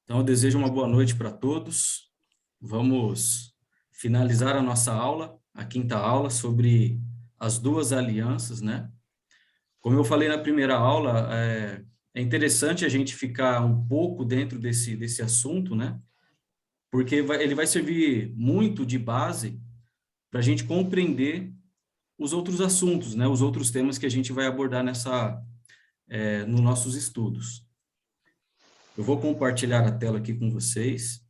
Então, eu desejo uma boa noite para todos. Vamos finalizar a nossa aula, a quinta aula, sobre as duas alianças, né? Como eu falei na primeira aula, é interessante a gente ficar um pouco dentro desse assunto, né? Porque ele vai servir muito de base para a gente compreender os outros assuntos, né? Os outros temas que a gente vai abordar nos nossos estudos. Eu vou compartilhar a tela aqui com vocês.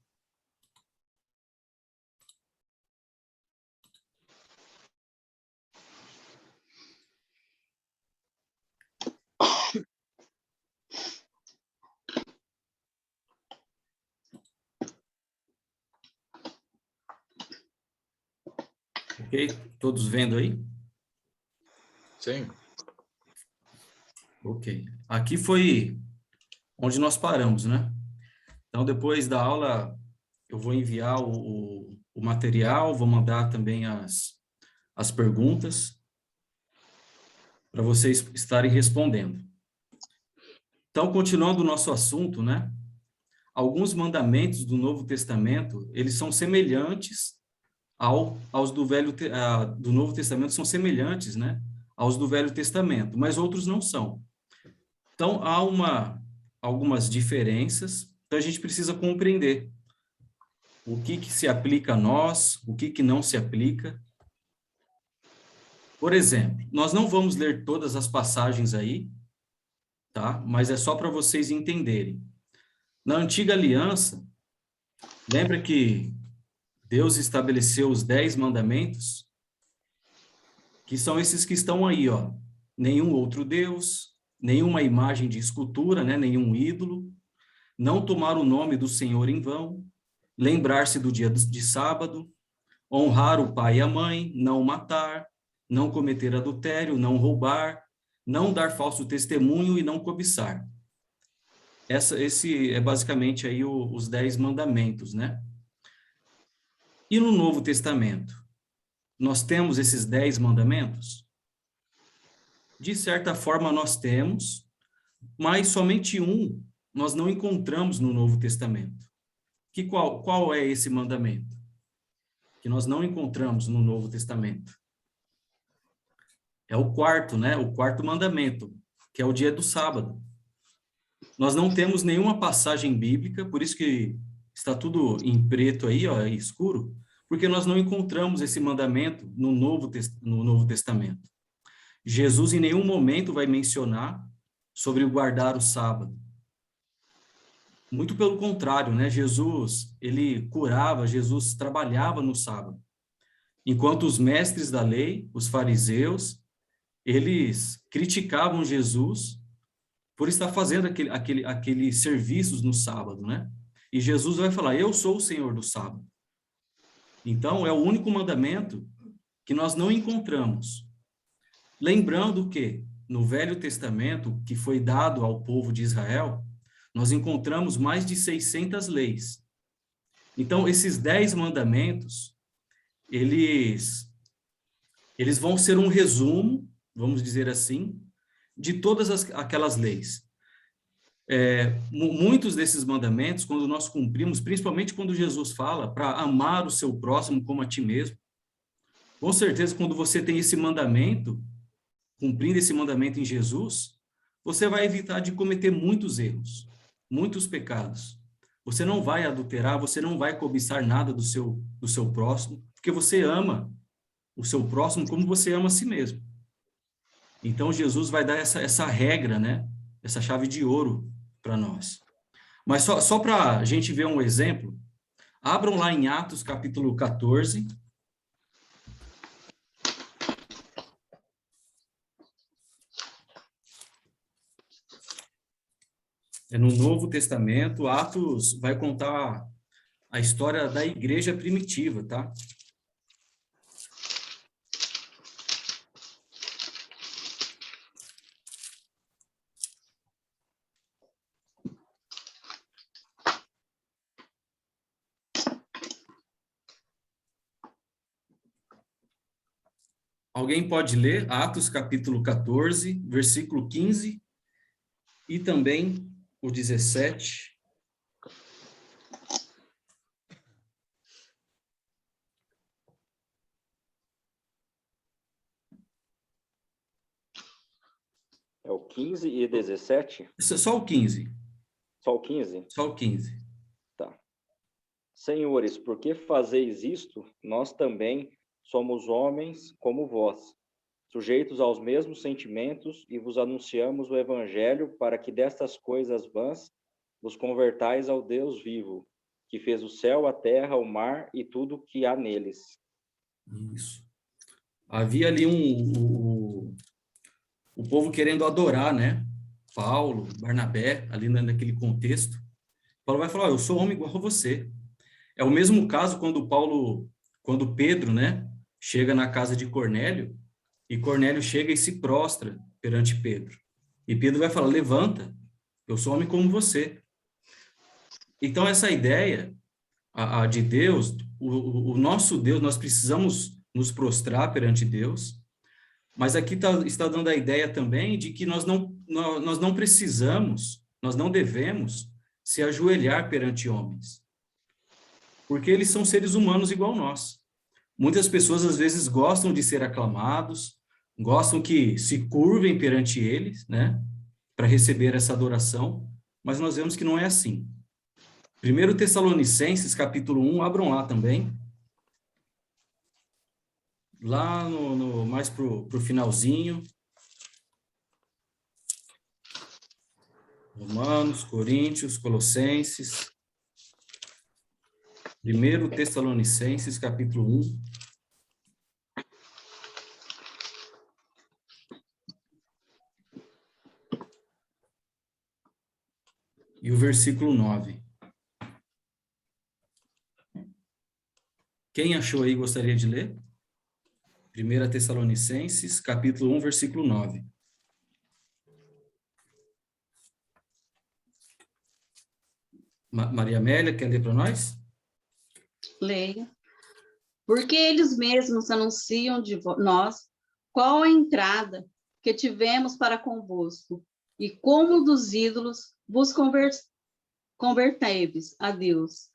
Ok? Todos vendo aí? Sim. Ok. Aqui foi onde nós paramos, né? Então, depois da aula, eu vou enviar o material, vou mandar também as perguntas para vocês estarem respondendo. Então, continuando o nosso assunto, né? Alguns mandamentos do Novo Testamento, eles são semelhantes aos do Novo Testamento, são semelhantes, né? Aos do Velho Testamento, mas outros não são. Então, há algumas diferenças, então a gente precisa compreender o que se aplica a nós, o que não se aplica. Por exemplo, nós não vamos ler todas as passagens aí, tá? Mas é só para vocês entenderem. Na Antiga Aliança, lembra que Deus estabeleceu os 10 mandamentos? Que são esses que estão aí, ó. Nenhum outro Deus, nenhuma imagem de escultura, né? Nenhum ídolo, não tomar o nome do Senhor em vão, lembrar-se do dia de sábado, honrar o pai e a mãe, não matar, não cometer adultério, não roubar, não dar falso testemunho e não cobiçar. Esse é basicamente aí os 10 mandamentos, né? E no Novo Testamento, nós temos esses 10 mandamentos? De certa forma nós temos, mas somente um nós não encontramos no Novo Testamento. Qual é esse mandamento? Que nós não encontramos no Novo Testamento. É o quarto, né? O quarto mandamento, que é o dia do sábado. Nós não temos nenhuma passagem bíblica, por isso que está tudo em preto aí, ó, escuro, porque nós não encontramos esse mandamento no Novo Testamento. Jesus em nenhum momento vai mencionar sobre o guardar o sábado. Muito pelo contrário, né? Jesus, ele curava, Jesus trabalhava no sábado. Enquanto os mestres da lei, os fariseus, eles criticavam Jesus por estar fazendo aqueles serviços no sábado, né? E Jesus vai falar, eu sou o Senhor do sábado. Então, é o único mandamento que nós não encontramos. Lembrando que, no Velho Testamento, que foi dado ao povo de Israel, nós encontramos mais de 600 leis. Então, esses 10 mandamentos, eles vão ser um resumo, vamos dizer assim, de todas aquelas leis. Muitos desses mandamentos, quando nós cumprimos, principalmente quando Jesus fala para amar o seu próximo como a ti mesmo, com certeza, quando você tem esse mandamento, cumprindo esse mandamento em Jesus, você vai evitar de cometer muitos erros, muitos pecados. Você não vai adulterar, você não vai cobiçar nada do seu próximo, porque você ama o seu próximo como você ama a si mesmo. Então, Jesus vai dar essa regra, né? Essa chave de ouro para nós. Mas só para a gente ver um exemplo, abram lá em Atos, capítulo 14. É no Novo Testamento, Atos vai contar a história da igreja primitiva, tá? Alguém pode ler Atos capítulo 14, versículo 15 e também o 17. É o 15 e 17? Só o 15. Só o 15? Só o 15. Tá. Senhores, por que fazeis isto? Nós também somos homens como vós, sujeitos aos mesmos sentimentos, e vos anunciamos o evangelho para que destas coisas vãs vos convertais ao Deus vivo, que fez o céu, a terra, o mar e tudo o que há neles. Isso. Havia ali o povo querendo adorar, né? Paulo, Barnabé, ali naquele contexto. Paulo vai falar, eu sou homem igual a você. É o mesmo caso quando Pedro, né, chega na casa de Cornélio, e Cornélio chega e se prostra perante Pedro. E Pedro vai falar, levanta, eu sou homem como você. Então, essa ideia a de Deus, o nosso Deus, nós precisamos nos prostrar perante Deus, mas aqui está dando a ideia também de que nós não precisamos, nós não devemos se ajoelhar perante homens, porque eles são seres humanos igual nós. Muitas pessoas, às vezes, gostam de ser aclamados, gostam que se curvem perante eles, né, para receber essa adoração, mas nós vemos que não é assim. 1 Tessalonicenses, capítulo 1, abram lá também. Lá mais pro finalzinho. Romanos, Coríntios, Colossenses. 1 Tessalonicenses, capítulo 1. E o versículo 9. Quem achou aí gostaria de ler? 1 Tessalonicenses, capítulo 1, versículo 9. Maria Amélia, quer ler para nós? Leia. Porque eles mesmos anunciam de nós qual a entrada que tivemos para convosco, e como dos ídolos vos converteis a Deus,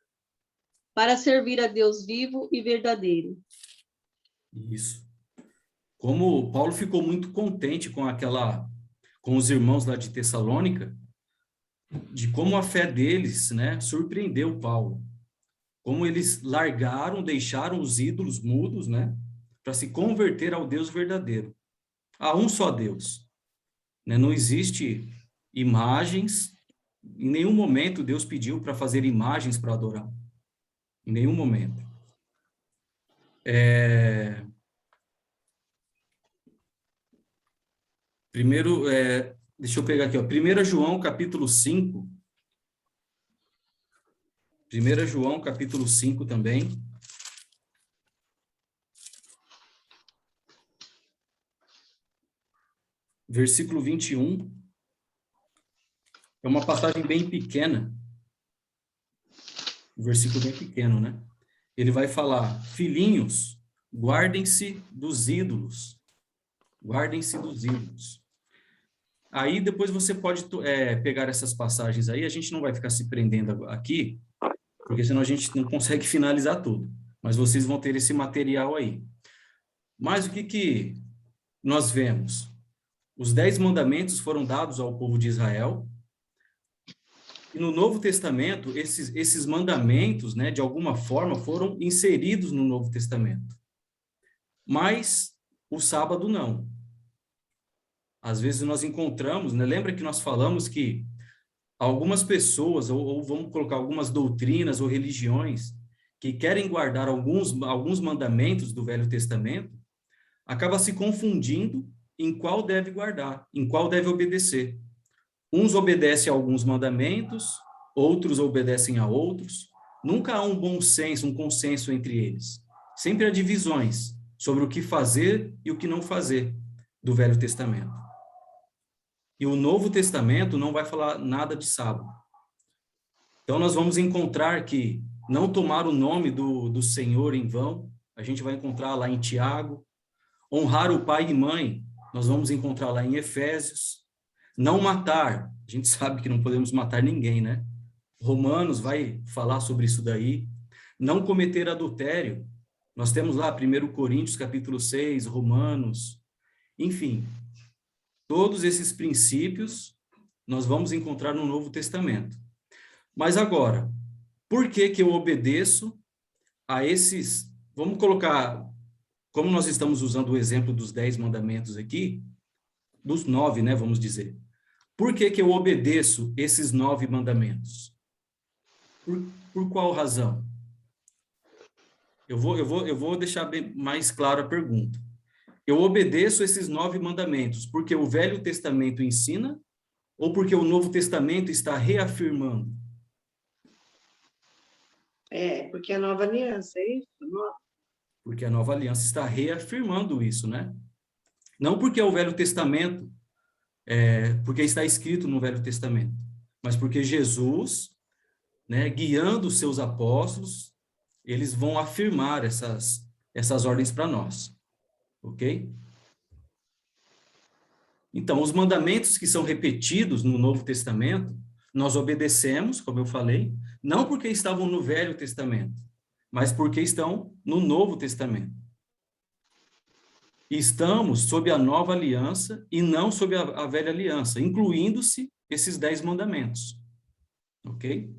para servir a Deus vivo e verdadeiro. Isso. Como Paulo ficou muito contente com os irmãos lá de Tessalônica, de como a fé deles, né, surpreendeu Paulo. Como eles deixaram os ídolos mudos, né, para se converter ao Deus verdadeiro. Há um só Deus, né? Não existe imagens. Em nenhum momento Deus pediu para fazer imagens para adorar. Em nenhum momento. Primeiro, deixa eu pegar aqui, ó, 1 João, capítulo 5. 1 João, capítulo 5 também. Versículo 21. É uma passagem bem pequena. Um versículo bem pequeno, né? Ele vai falar, filhinhos, guardem-se dos ídolos. Guardem-se dos ídolos. Aí depois você pode pegar essas passagens aí, a gente não vai ficar se prendendo aqui, porque senão a gente não consegue finalizar tudo. Mas vocês vão ter esse material aí. Mas o que nós vemos? Os 10 mandamentos foram dados ao povo de Israel. E no Novo Testamento, esses mandamentos, né, de alguma forma, foram inseridos no Novo Testamento. Mas o sábado não. Às vezes nós encontramos, né, lembra que nós falamos que algumas pessoas, ou vamos colocar algumas doutrinas ou religiões, que querem guardar alguns mandamentos do Velho Testamento, acaba se confundindo em qual deve guardar, em qual deve obedecer. Uns obedecem a alguns mandamentos, outros obedecem a outros. Nunca há um bom senso, um consenso entre eles. Sempre há divisões sobre o que fazer e o que não fazer do Velho Testamento. E o Novo Testamento não vai falar nada de sábado. Então, nós vamos encontrar que não tomar o nome do Senhor em vão, a gente vai encontrar lá em Tiago. Honrar o pai e mãe, nós vamos encontrar lá em Efésios. Não matar, a gente sabe que não podemos matar ninguém, né? Romanos vai falar sobre isso daí. Não cometer adultério, nós temos lá 1 Coríntios capítulo 6, Romanos, enfim. Todos esses princípios nós vamos encontrar no Novo Testamento. Mas agora, por que que eu obedeço a esses... Vamos colocar, como nós estamos usando o exemplo dos 10 mandamentos aqui, dos 9, né, vamos dizer. Por que que eu obedeço esses 9 mandamentos? Por qual razão? Eu vou deixar bem mais claro a pergunta. Eu obedeço esses 9 mandamentos porque o Velho Testamento ensina ou porque o Novo Testamento está reafirmando? Porque a nova aliança, é isso? Porque a nova aliança está reafirmando isso, né? Não porque é o Velho Testamento, porque está escrito no Velho Testamento, mas porque Jesus, né, guiando os seus apóstolos, eles vão afirmar essas ordens para nós, ok? Então, os mandamentos que são repetidos no Novo Testamento, nós obedecemos, como eu falei, não porque estavam no Velho Testamento, mas porque estão no Novo Testamento. Estamos sob a nova aliança e não sob a velha aliança, incluindo-se esses 10 mandamentos, ok?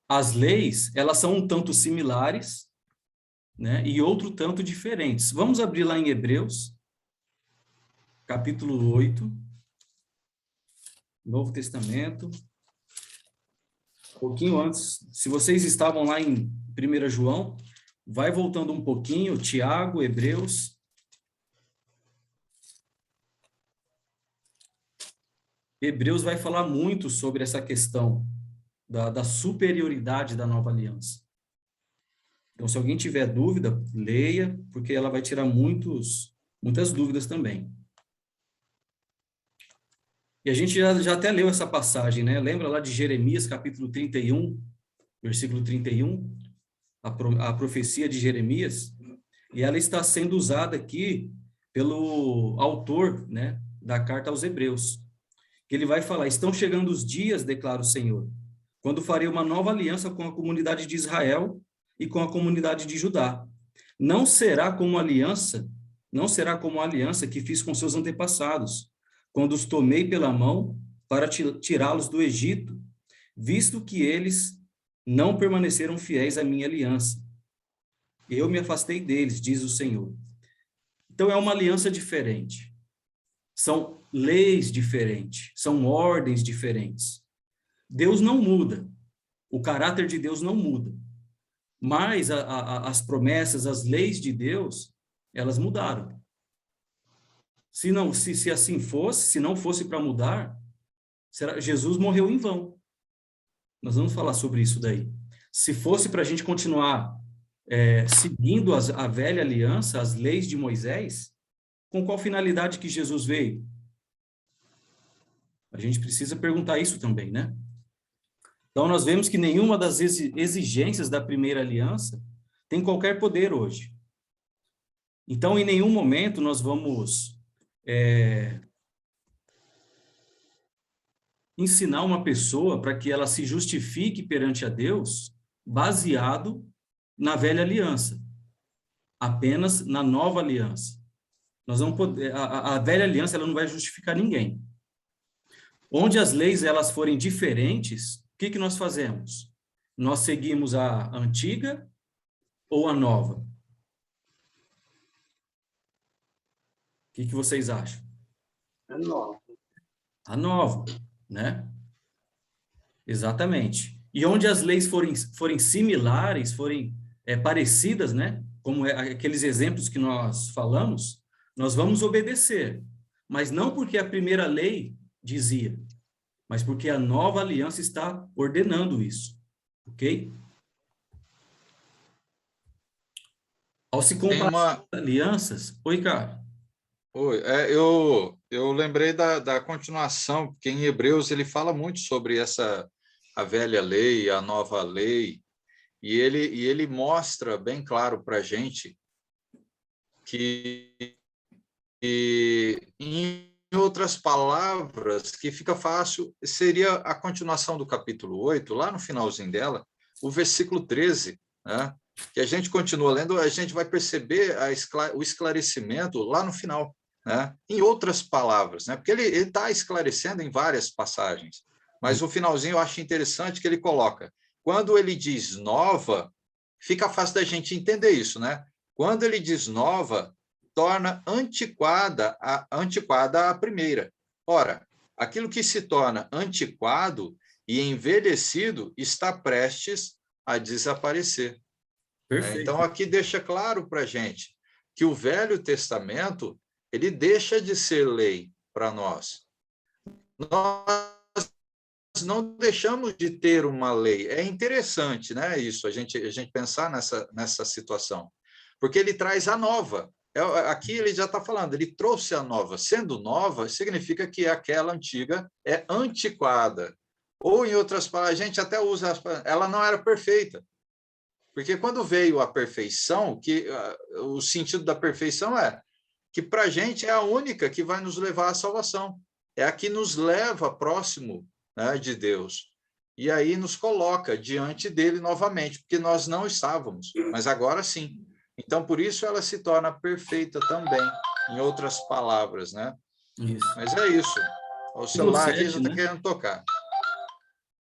As leis, elas são um tanto similares, né, e outro tanto diferentes. Vamos abrir lá em Hebreus, capítulo 8, Novo Testamento. Um pouquinho antes, se vocês estavam lá em 1 João, vai voltando um pouquinho, Tiago, Hebreus. Hebreus vai falar muito sobre essa questão da superioridade da nova aliança. Então, se alguém tiver dúvida, leia, porque ela vai tirar muitas dúvidas também. E a gente já até leu essa passagem, né? Lembra lá de Jeremias, capítulo 31, versículo 31? A profecia de Jeremias, e ela está sendo usada aqui pelo autor, né, da carta aos Hebreus, que ele vai falar: estão chegando os dias, declara o Senhor, quando farei uma nova aliança com a comunidade de Israel e com a comunidade de Judá. Não será como a aliança que fiz com seus antepassados, quando os tomei pela mão para tirá-los do Egito, visto que eles não permaneceram fiéis à minha aliança. Eu me afastei deles, diz o Senhor. Então é uma aliança diferente. São leis diferentes, são ordens diferentes. Deus não muda. O caráter de Deus não muda. Mas as promessas, as leis de Deus, elas mudaram. Se assim fosse, se não fosse para mudar, Jesus morreu em vão. Nós vamos falar sobre isso daí. Se fosse para a gente continuar seguindo a velha aliança, as leis de Moisés, com qual finalidade que Jesus veio? A gente precisa perguntar isso também, né? Então, nós vemos que nenhuma das exigências da primeira aliança tem qualquer poder hoje. Então, em nenhum momento nós vamos ensinar uma pessoa para que ela se justifique perante a Deus baseado na velha aliança, apenas na nova aliança. Nós vamos poder, a velha aliança ela não vai justificar ninguém. Onde as leis elas forem diferentes, o que nós fazemos? Nós seguimos a antiga ou a nova? O que vocês acham? A nova. A nova, né? Exatamente. E onde as leis forem similares, forem parecidas, né? Como aqueles exemplos que nós falamos, nós vamos obedecer. Mas não porque a primeira lei dizia, mas porque a nova aliança está ordenando isso. Ok? Ao se comparar alianças... Oi, cara. Oi, eu lembrei da continuação, porque em Hebreus ele fala muito sobre a velha lei, a nova lei, e ele mostra bem claro para a gente que, em outras palavras, que fica fácil, seria a continuação do capítulo 8, lá no finalzinho dela, o versículo 13, né? Que a gente continua lendo, a gente vai perceber o esclarecimento lá no final. né? Em outras palavras, né? Porque ele está esclarecendo em várias passagens, mas o finalzinho eu acho interessante que ele coloca, quando ele diz nova, fica fácil da gente entender isso, né? Quando ele diz nova, torna antiquada a primeira. Ora, aquilo que se torna antiquado e envelhecido está prestes a desaparecer. Perfeito. Então, aqui deixa claro para a gente que o Velho Testamento ele deixa de ser lei para nós. Nós não deixamos de ter uma lei. É interessante, né, isso, a gente pensar nessa situação, porque ele traz a nova. Aqui ele já está falando, ele trouxe a nova. Sendo nova, significa que aquela antiga é antiquada. Ou, em outras palavras, a gente até usa, ela não era perfeita. Porque quando veio a perfeição, o sentido da perfeição é que para a gente é a única que vai nos levar à salvação. É a que nos leva próximo, né, de Deus. E aí nos coloca diante dele novamente, porque nós não estávamos, mas agora sim. Então, por isso ela se torna perfeita também, em outras palavras, né? Isso. Mas é isso. O celular 7, aqui já está né? querendo tocar.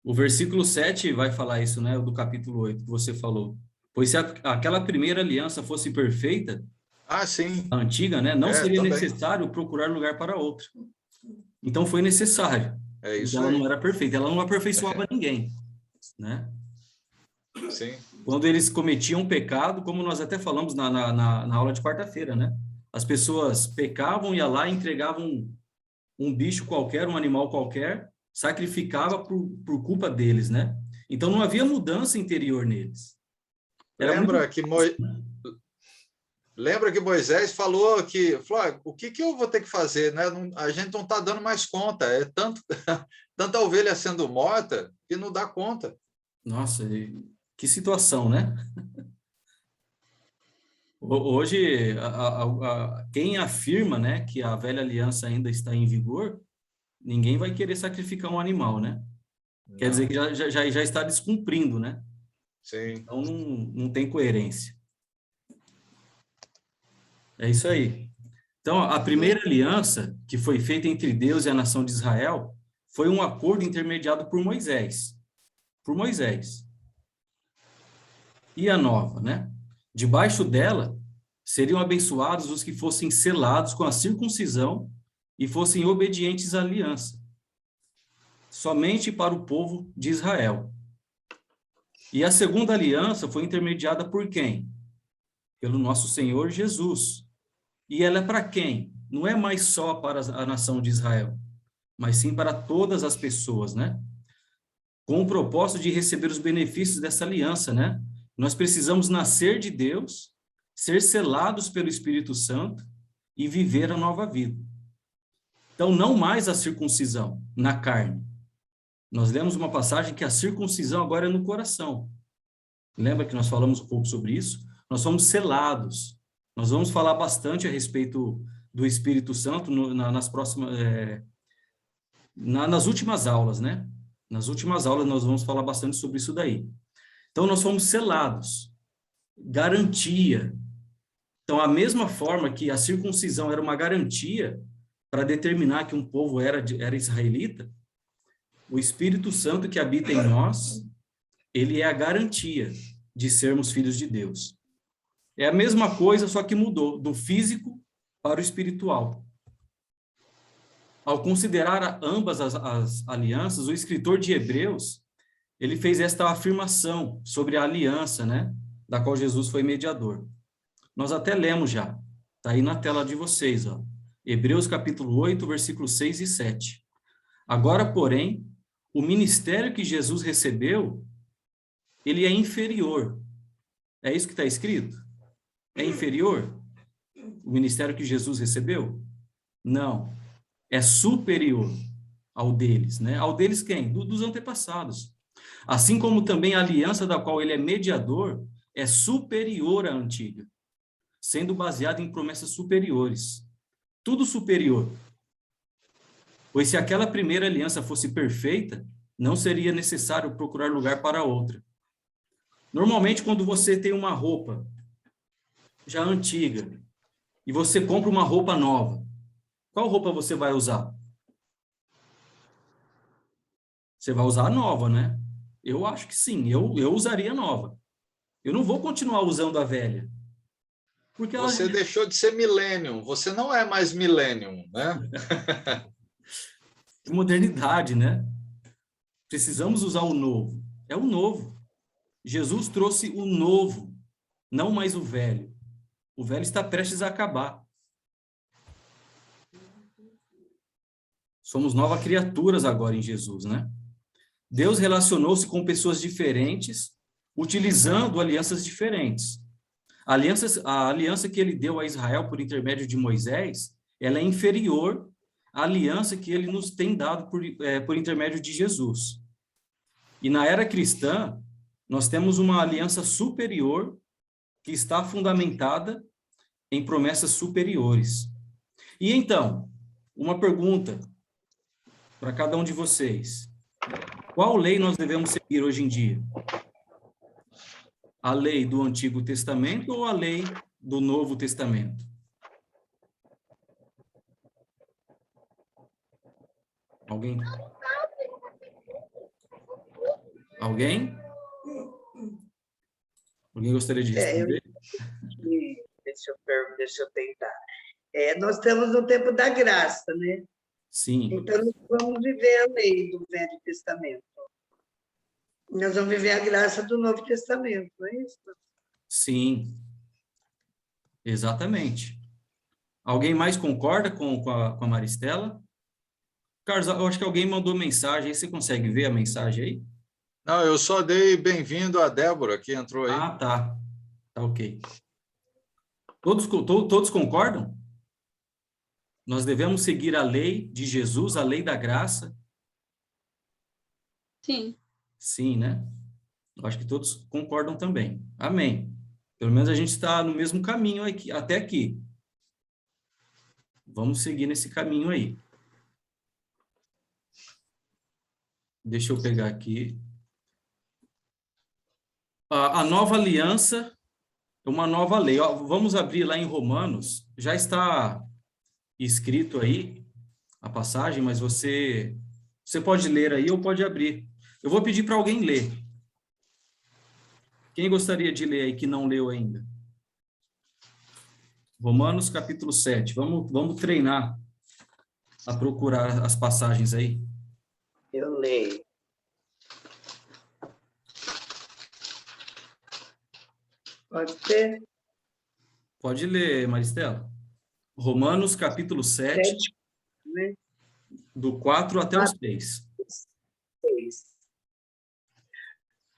O versículo 7 vai falar isso, né? Do capítulo 8 que você falou. Pois se aquela primeira aliança fosse perfeita, Ah, sim. a antiga, né? Não seria também. necessário procurar lugar para outra. Então foi necessário. É isso ela aí. não era perfeita, ela não aperfeiçoava ninguém, né? Sim. Quando eles cometiam um pecado, como nós até falamos na aula de quarta-feira, né? As pessoas pecavam, iam lá e entregavam um bicho qualquer, um animal qualquer, sacrificava por culpa deles, né? Então não havia mudança interior neles. Lembra que Moisés falou o que eu vou ter que fazer, né? A gente não está dando mais conta, é tanta ovelha sendo morta que não dá conta. Nossa, que situação, né? Hoje, quem afirma, né, que a velha aliança ainda está em vigor, ninguém vai querer sacrificar um animal, né? Não. Quer dizer que já está descumprindo, né? Sim. Então não tem coerência. É isso aí. Então, a primeira aliança que foi feita entre Deus e a nação de Israel foi um acordo intermediado por Moisés. Por Moisés. E a nova, né? Debaixo dela, seriam abençoados os que fossem selados com a circuncisão e fossem obedientes à aliança. Somente para o povo de Israel. E a segunda aliança foi intermediada por quem? Pelo nosso Senhor Jesus. E ela é para quem? Não é mais só para a nação de Israel, mas sim para todas as pessoas, né? Com o propósito de receber os benefícios dessa aliança, né? Nós precisamos nascer de Deus, ser selados pelo Espírito Santo e viver a nova vida. Então, não mais a circuncisão na carne. Nós lemos uma passagem que a circuncisão agora é no coração. Lembra que nós falamos um pouco sobre isso? Nós somos selados. Nós vamos falar bastante a respeito do Espírito Santo nas próximas, nas últimas aulas, né? Nas últimas aulas nós vamos falar bastante sobre isso daí. Então, nós fomos selados. Garantia. Então, a mesma forma que a circuncisão era uma garantia para determinar que um povo era israelita, o Espírito Santo que habita em nós, ele é a garantia de sermos filhos de Deus. É a mesma coisa, só que mudou do físico para o espiritual. Ao considerar ambas as alianças, o escritor de Hebreus, ele fez esta afirmação sobre a aliança, né, da qual Jesus foi mediador. Nós até lemos já, está aí na tela de vocês, ó. Hebreus capítulo 8, versículos 6 e 7. Agora, porém, o ministério que Jesus recebeu, ele é inferior. É isso que está escrito? É inferior? O ministério que Jesus recebeu? Não. É superior ao deles, né? Ao deles quem? Dos antepassados. Assim como também a aliança da qual ele é mediador é superior à antiga, sendo baseada em promessas superiores. Tudo superior. Pois se aquela primeira aliança fosse perfeita, não seria necessário procurar lugar para outra. Normalmente, quando você tem uma roupa já antiga e você compra uma roupa nova, qual roupa você vai usar? Você vai usar a nova, né? Eu acho que sim, eu usaria a nova. Eu não vou continuar usando a velha. Porque ela... Você deixou de ser millennium, você não é mais millennium, né? Modernidade, né? Precisamos usar o novo. É o novo. Jesus trouxe o novo, não mais o velho. O velho está prestes a acabar. Somos novas criaturas agora em Jesus, né? Deus relacionou-se com pessoas diferentes, utilizando alianças diferentes. A aliança que ele deu a Israel por intermédio de Moisés, ela é inferior à aliança que ele nos tem dado por intermédio de Jesus. E na era cristã, nós temos uma aliança superior que está fundamentada em promessas superiores. E então, uma pergunta para cada um de vocês. Qual lei nós devemos seguir hoje em dia? A lei do Antigo Testamento ou a lei do Novo Testamento? Alguém? Alguém? Alguém gostaria de responder? Deixa eu tentar. Nós estamos no tempo da graça, né? Sim. Então, nós vamos viver a lei do Velho Testamento. Nós vamos viver a graça do Novo Testamento, não é isso? Sim. Exatamente. Alguém mais concorda com a Maristela? Carlos, eu acho que alguém mandou mensagem aí. Você consegue ver a mensagem aí? Não, eu só dei bem-vindo à Débora, que entrou aí. Ah, tá. Tá ok. Todos concordam? Nós devemos seguir a lei de Jesus, a lei da graça? Sim. Sim, né? Eu acho que todos concordam também. Amém. Pelo menos a gente está no mesmo caminho aqui, até aqui. Vamos seguir nesse caminho aí. Deixa eu pegar aqui. A nova aliança é uma nova lei. Ó, vamos abrir lá em Romanos. Já está escrito aí a passagem, mas você pode ler aí ou pode abrir. Eu vou pedir para alguém ler. Quem gostaria de ler aí que não leu ainda? Romanos capítulo 7. Vamos treinar a procurar as passagens aí. Eu leio. Pode ser? Pode ler, Maristela. Romanos capítulo 7, né? do 4 até o 6.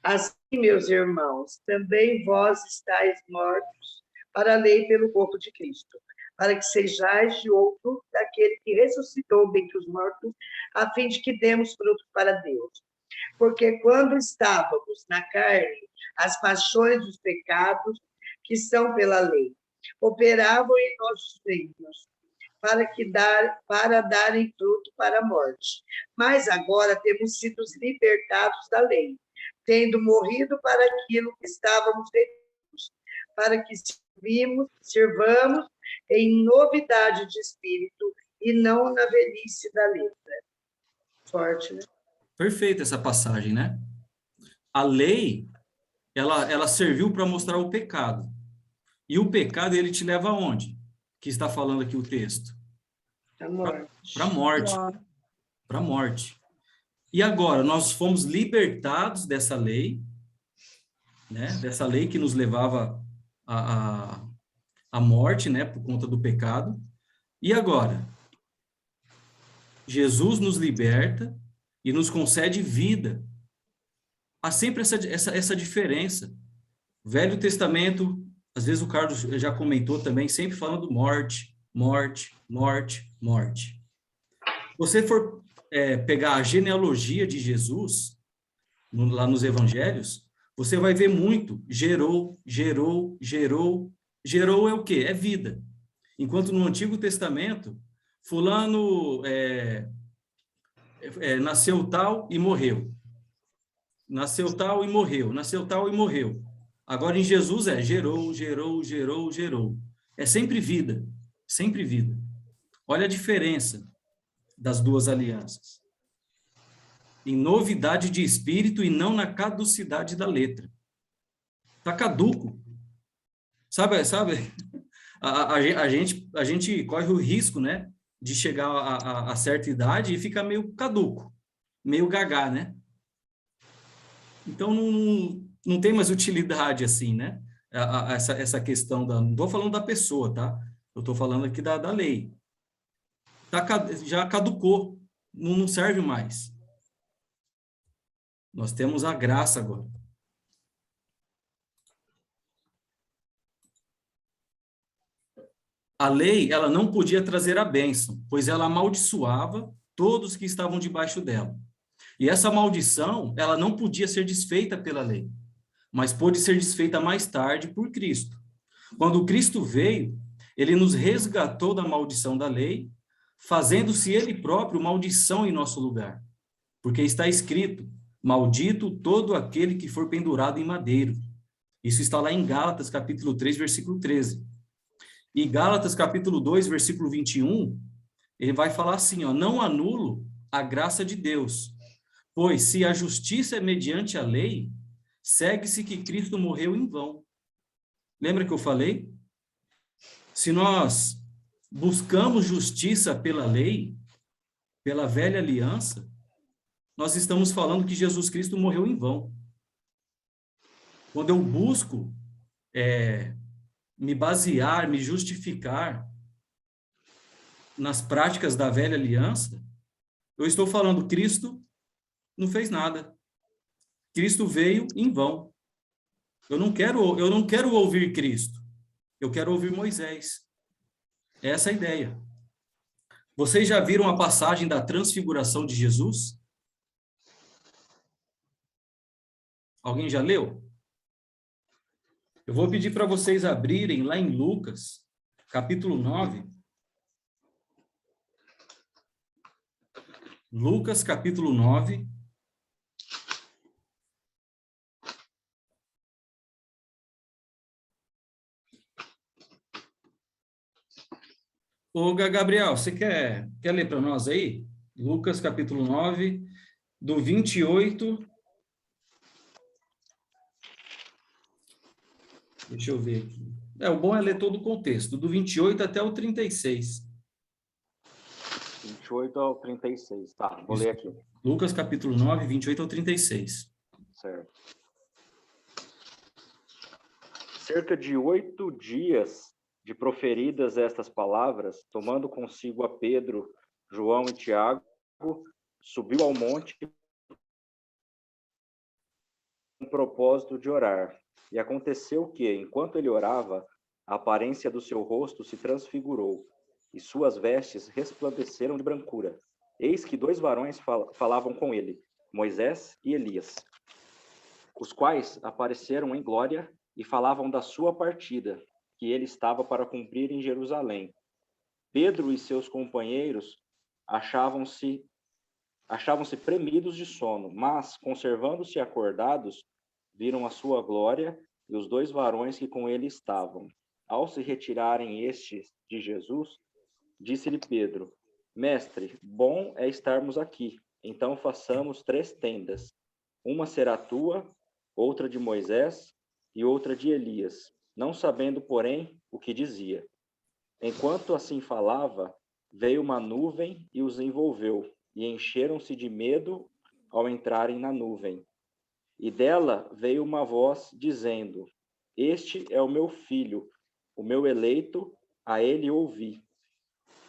Assim, meus irmãos, também vós estáis mortos para a lei pelo corpo de Cristo, para que sejais de outro daquele que ressuscitou dentre os mortos, a fim de que demos fruto para Deus. Porque quando estávamos na carne, as paixões dos pecados, que são pela lei, operavam em nossos membros, para darem fruto para a morte. Mas agora temos sido libertados da lei, tendo morrido para aquilo que estávamos feitos, para que sirvamos em novidade de espírito e não na velhice da letra. Forte, né? Perfeita essa passagem, né? A lei, ela serviu para mostrar o pecado. E o pecado, ele te leva aonde? Que está falando aqui o texto? A morte. Para a morte. Para a morte. E agora, nós fomos libertados dessa lei, né? Dessa lei que nos levava à morte, né? Por conta do pecado. E agora? Jesus nos liberta e nos concede vida. Há sempre essa diferença. Velho Testamento, às vezes o Carlos já comentou também, sempre falando morte, morte, morte, morte. Se você for pegar a genealogia de Jesus, lá nos evangelhos, você vai ver muito gerou, gerou, gerou. Gerou é o quê? É vida. Enquanto no Antigo Testamento, fulano nasceu tal e morreu. Nasceu tal e morreu. Nasceu tal e morreu. Agora em Jesus gerou, gerou, gerou, gerou. É sempre vida. Sempre vida. Olha a diferença das duas alianças. Em novidade de espírito e não na caducidade da letra. Está caduco. Sabe? A gente corre o risco, né, de chegar a certa idade e ficar meio caduco, meio gagá, né? Então, não tem mais utilidade assim, né? Essa questão da... Não estou falando da pessoa, tá? Eu estou falando aqui da lei. Já caducou, não serve mais. Nós temos a graça agora. A lei, ela não podia trazer a bênção, pois ela amaldiçoava todos que estavam debaixo dela. E essa maldição, ela não podia ser desfeita pela lei, mas pôde ser desfeita mais tarde por Cristo. Quando Cristo veio, ele nos resgatou da maldição da lei, fazendo-se ele próprio maldição em nosso lugar. Porque está escrito, maldito todo aquele que for pendurado em madeiro. Isso está lá em Gálatas, capítulo 3, versículo 13. E Gálatas, capítulo 2, versículo 21, ele vai falar assim, ó, não anulo a graça de Deus, pois se a justiça é mediante a lei, segue-se que Cristo morreu em vão. Lembra que eu falei? Se nós buscamos justiça pela lei, pela velha aliança, nós estamos falando que Jesus Cristo morreu em vão. Quando eu busco me basear, me justificar nas práticas da velha aliança, eu estou falando, Cristo não fez nada. Cristo veio em vão. Eu não quero ouvir Cristo. Eu quero ouvir Moisés. Essa é a ideia. Vocês já viram a passagem da transfiguração de Jesus? Alguém já leu? Eu vou pedir para vocês abrirem lá em Lucas, capítulo 9. Lucas, capítulo 9. Ô, Gabriel, você quer ler para nós aí? Lucas, capítulo 9, do 28... Deixa eu ver aqui. O bom é ler todo o contexto, do 28 até o 36. 28 ao 36, tá, vou Isso. ler aqui. Lucas, capítulo 9, 28 ao 36. Certo. Cerca de 8 dias de proferidas estas palavras, tomando consigo a Pedro, João e Tiago, subiu ao monte com o propósito de orar. E aconteceu que, enquanto ele orava, a aparência do seu rosto se transfigurou, e suas vestes resplandeceram de brancura. Eis que 2 varões falavam com ele, Moisés e Elias, os quais apareceram em glória e falavam da sua partida, que ele estava para cumprir em Jerusalém. Pedro e seus companheiros achavam-se premidos de sono, mas, conservando-se acordados, viram a sua glória e os 2 varões que com ele estavam. Ao se retirarem estes de Jesus, disse-lhe Pedro, Mestre, bom é estarmos aqui. Então façamos 3 tendas. Uma será tua, outra de Moisés e outra de Elias, não sabendo, porém, o que dizia. Enquanto assim falava, veio uma nuvem e os envolveu, e encheram-se de medo ao entrarem na nuvem. E dela veio uma voz dizendo, Este é o meu filho, o meu eleito, a ele ouvi.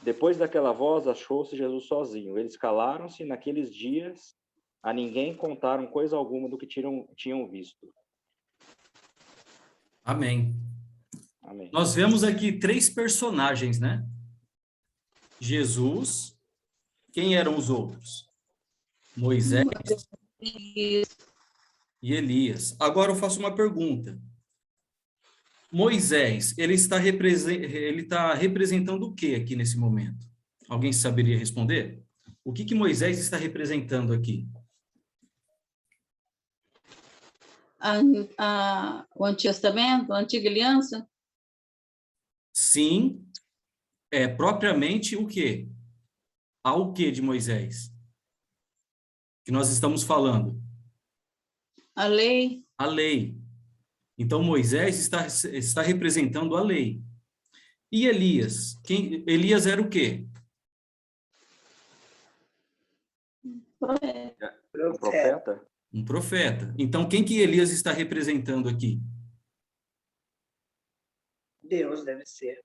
Depois daquela voz, achou-se Jesus sozinho. Eles calaram-se, e naqueles dias a ninguém contaram coisa alguma do que tinham visto. Amém. Amém. Nós vemos aqui 3 personagens, né? Jesus. Quem eram os outros? Moisés e Elias. Agora eu faço uma pergunta. Moisés, ele está representando o que aqui nesse momento? Alguém saberia responder? O que Moisés está representando aqui? O Antigo Testamento, a Antiga Aliança? Sim, é propriamente o quê? Ao quê de Moisés? Que nós estamos falando? A lei. A lei. Então, Moisés está representando a lei. E Elias? Elias era o quê? Um profeta? Um profeta. Então, quem que Elias está representando aqui? Deus deve ser.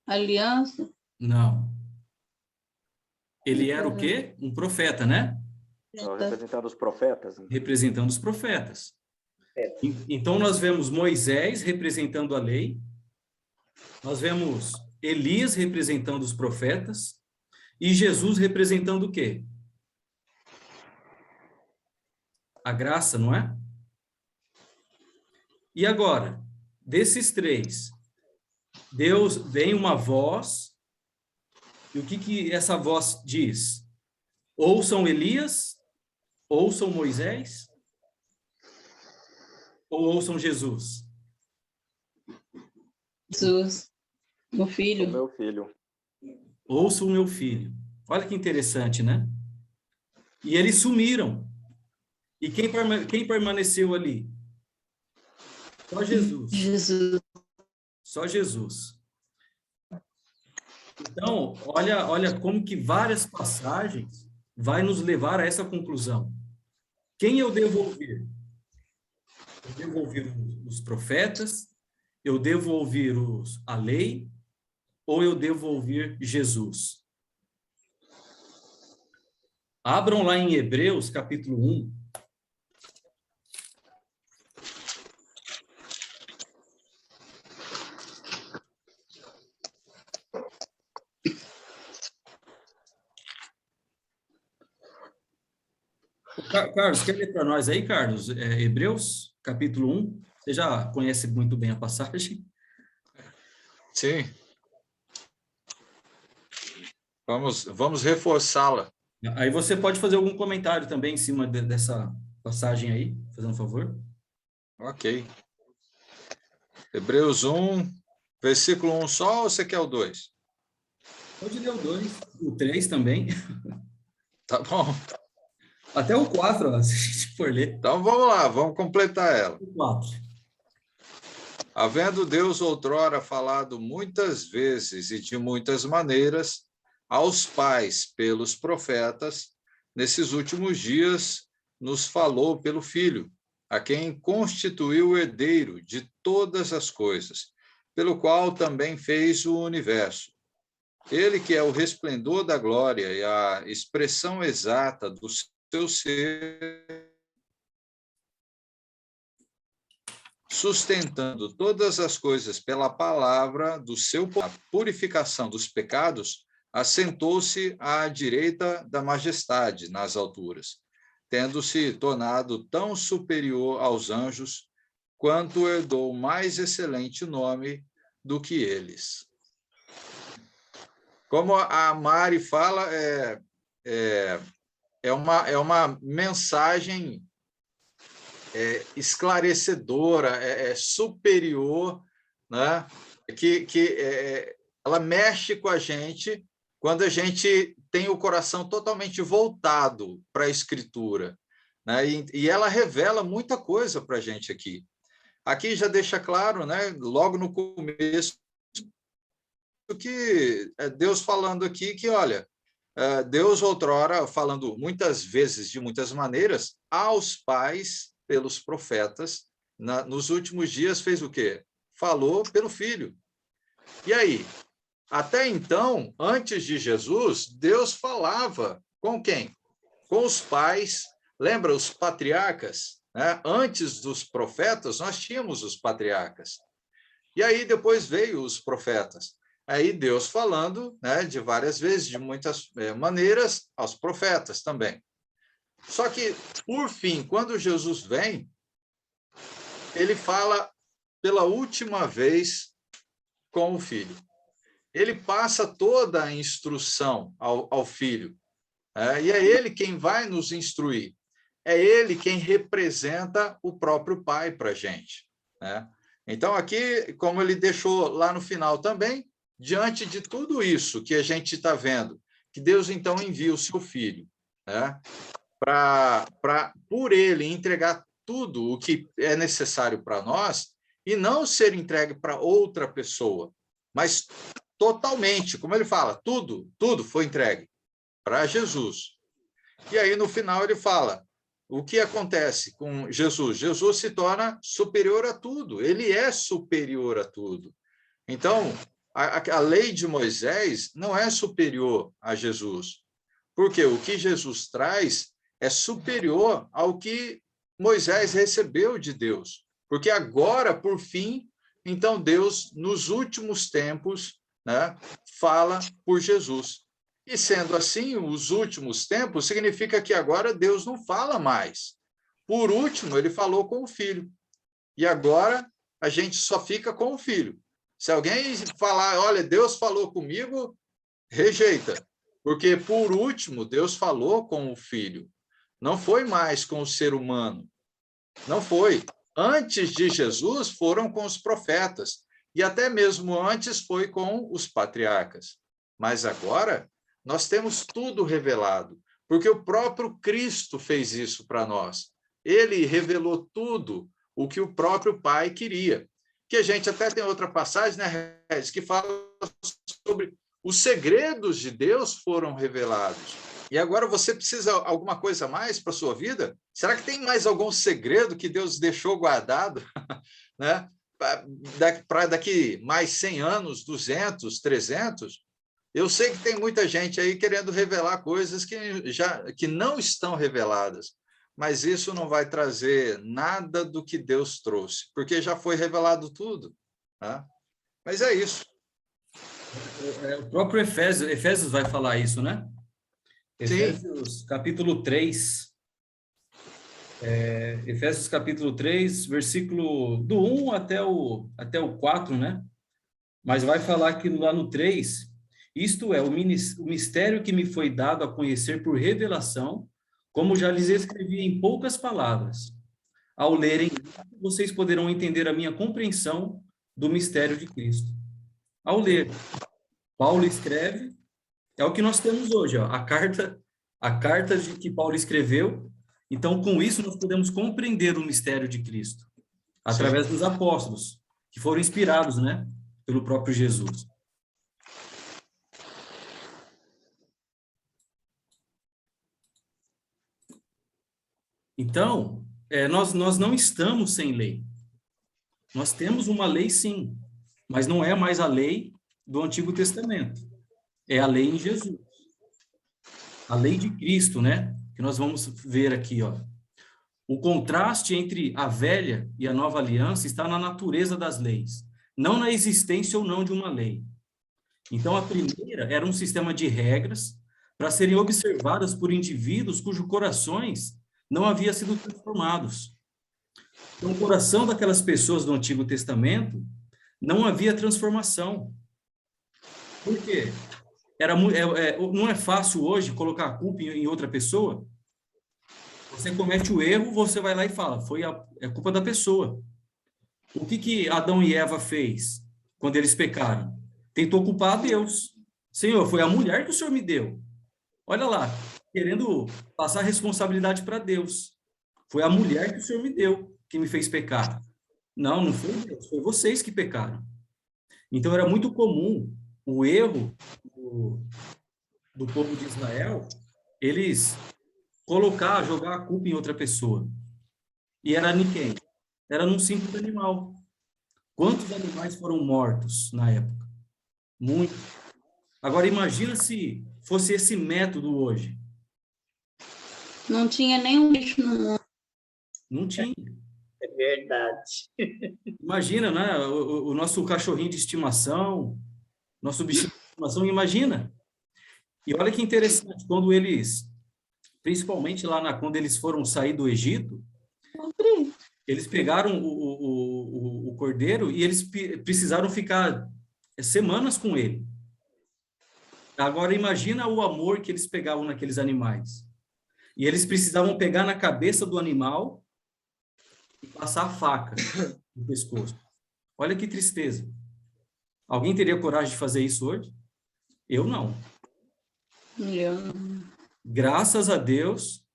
Aliança. Não. Ele era o quê? Um profeta, né? Representando os profetas? Representando os profetas. Então, nós vemos Moisés representando a lei, nós vemos Elias representando os profetas, e Jesus representando o quê? A graça, não é? E agora, desses três, Deus vem uma voz, e o que essa voz diz? Ouçam Elias, ouçam Moisés, ou ouçam Jesus? Jesus, meu O filho. meu filho. Ouça o meu filho. Olha que interessante, né? E eles sumiram. E quem permaneceu ali? Só Jesus. Jesus. Só Jesus. Então, olha como que várias passagens vai nos levar a essa conclusão. Quem eu devo ouvir? Eu devo ouvir os profetas? Eu devo ouvir a lei? Ou eu devo ouvir Jesus? Abram lá em Hebreus, capítulo 1. Carlos, quer ler para nós aí, Carlos? Hebreus, capítulo 1. Você já conhece muito bem a passagem? Sim. Vamos reforçá-la. Aí você pode fazer algum comentário também em cima dessa passagem aí, fazendo um favor. Ok. Hebreus 1, versículo 1 só, ou você quer o 2? Pode ler o 2, o 3 também. Tá bom. Até o 4, ó, se a gente for ler. Então vamos lá, vamos completar ela. O 4. Havendo Deus outrora falado muitas vezes e de muitas maneiras aos pais pelos profetas, nesses últimos dias nos falou pelo Filho, a quem constituiu o herdeiro de todas as coisas, pelo qual também fez o universo. Ele que é o resplendor da glória e a expressão exata do seu ser, sustentando todas as coisas pela palavra do seu poder, a purificação dos pecados, assentou-se à direita da majestade nas alturas, tendo-se tornado tão superior aos anjos, quanto herdou mais excelente nome do que eles. Como a Mari fala, é uma mensagem esclarecedora, superior, né? que ela mexe com a gente quando a gente tem o coração totalmente voltado para a Escritura, né? E ela revela muita coisa para a gente aqui. Aqui já deixa claro, né, logo no começo, que Deus falando aqui que, olha, Deus outrora, falando muitas vezes, de muitas maneiras, aos pais pelos profetas, nos últimos dias fez o quê? Falou pelo Filho. E aí? Até então, antes de Jesus, Deus falava com quem? Com os pais. Lembra os patriarcas? Né? Antes dos profetas, nós tínhamos os patriarcas. E aí depois veio os profetas. Aí Deus falando, né, de várias vezes, de muitas maneiras, aos profetas também. Só que, por fim, quando Jesus vem, ele fala pela última vez com o Filho. Ele passa toda a instrução ao Filho. E é ele quem vai nos instruir. É ele quem representa o próprio Pai para a gente. Né? Então, aqui, como ele deixou lá no final também, diante de tudo isso que a gente está vendo, que Deus então envia o seu Filho, né, por ele entregar tudo o que é necessário para nós e não ser entregue para outra pessoa, mas totalmente, como ele fala, tudo foi entregue para Jesus. E aí, no final, ele fala, o que acontece com Jesus? Jesus se torna superior a tudo, ele é superior a tudo. Então, a lei de Moisés não é superior a Jesus, porque o que Jesus traz é superior ao que Moisés recebeu de Deus. Porque agora, por fim, então Deus, nos últimos tempos, né, fala por Jesus. E sendo assim, os últimos tempos significa que agora Deus não fala mais. Por último, ele falou com o Filho. E agora a gente só fica com o Filho. Se alguém falar, olha, Deus falou comigo, rejeita. Porque, por último, Deus falou com o Filho. Não foi mais com o ser humano. Não foi. Antes de Jesus, foram com os profetas. E até mesmo antes foi com os patriarcas. Mas agora, nós temos tudo revelado, porque o próprio Cristo fez isso para nós. Ele revelou tudo o que o próprio Pai queria. Que a gente até tem outra passagem, né, Regis, que fala sobre os segredos de Deus foram revelados. E agora você precisa de alguma coisa mais para a sua vida? Será que tem mais algum segredo que Deus deixou guardado? Né? Para daqui mais 100 anos, 200, 300? Eu sei que tem muita gente aí querendo revelar coisas que não estão reveladas, mas isso não vai trazer nada do que Deus trouxe, porque já foi revelado tudo. Né? Mas é isso. O próprio Efésios vai falar isso, né? Sim. Efésios capítulo 3. Efésios capítulo 3, versículo do 1 até o 4, né? Mas vai falar que lá no 3, isto é, o mistério que me foi dado a conhecer por revelação, como já lhes escrevi em poucas palavras. Ao lerem, vocês poderão entender a minha compreensão do mistério de Cristo. Ao ler, Paulo escreve, é o que nós temos hoje, ó, a carta de que Paulo escreveu. Então, com isso, nós podemos compreender o mistério de Cristo, através dos apóstolos, que foram inspirados, né, pelo próprio Jesus. Então, nós não estamos sem lei. Nós temos uma lei, sim, mas não é mais a lei do Antigo Testamento. É a lei em Jesus. A lei de Cristo, né? Que nós vamos ver aqui, ó. O contraste entre a velha e a nova aliança está na natureza das leis, não na existência ou não de uma lei. Então, a primeira era um sistema de regras para serem observadas por indivíduos cujos corações não haviam sido transformados. Então, o coração daquelas pessoas do Antigo Testamento não havia transformação. Por quê? Não é fácil hoje colocar a culpa em outra pessoa. Você comete o erro, você vai lá e fala, é culpa da pessoa. O que Adão e Eva fez quando eles pecaram? Tentou culpar a Deus. Senhor, foi a mulher que o Senhor me deu. Olha lá, querendo passar a responsabilidade para Deus. Foi a mulher que o Senhor me deu, que me fez pecar. Não foi Deus, foi vocês que pecaram. Então, era muito comum o erro do povo de Israel, eles jogar a culpa em outra pessoa. E era em quem? Era num simples animal. Quantos animais foram mortos na época? Muitos. Agora, imagina se fosse esse método hoje. Não tinha nenhum bicho no mundo. Não tinha. É verdade. Imagina, né? O nosso cachorrinho de estimação, nosso bichinho de estimação, imagina. E olha que interessante, quando eles, principalmente quando eles foram sair do Egito, eles pegaram o cordeiro e eles precisaram ficar semanas com ele. Agora, imagina o amor que eles pegavam naqueles animais. E eles precisavam pegar na cabeça do animal e passar a faca no pescoço. Olha que tristeza. Alguém teria coragem de fazer isso hoje? Eu não. Eu, Graças a Deus,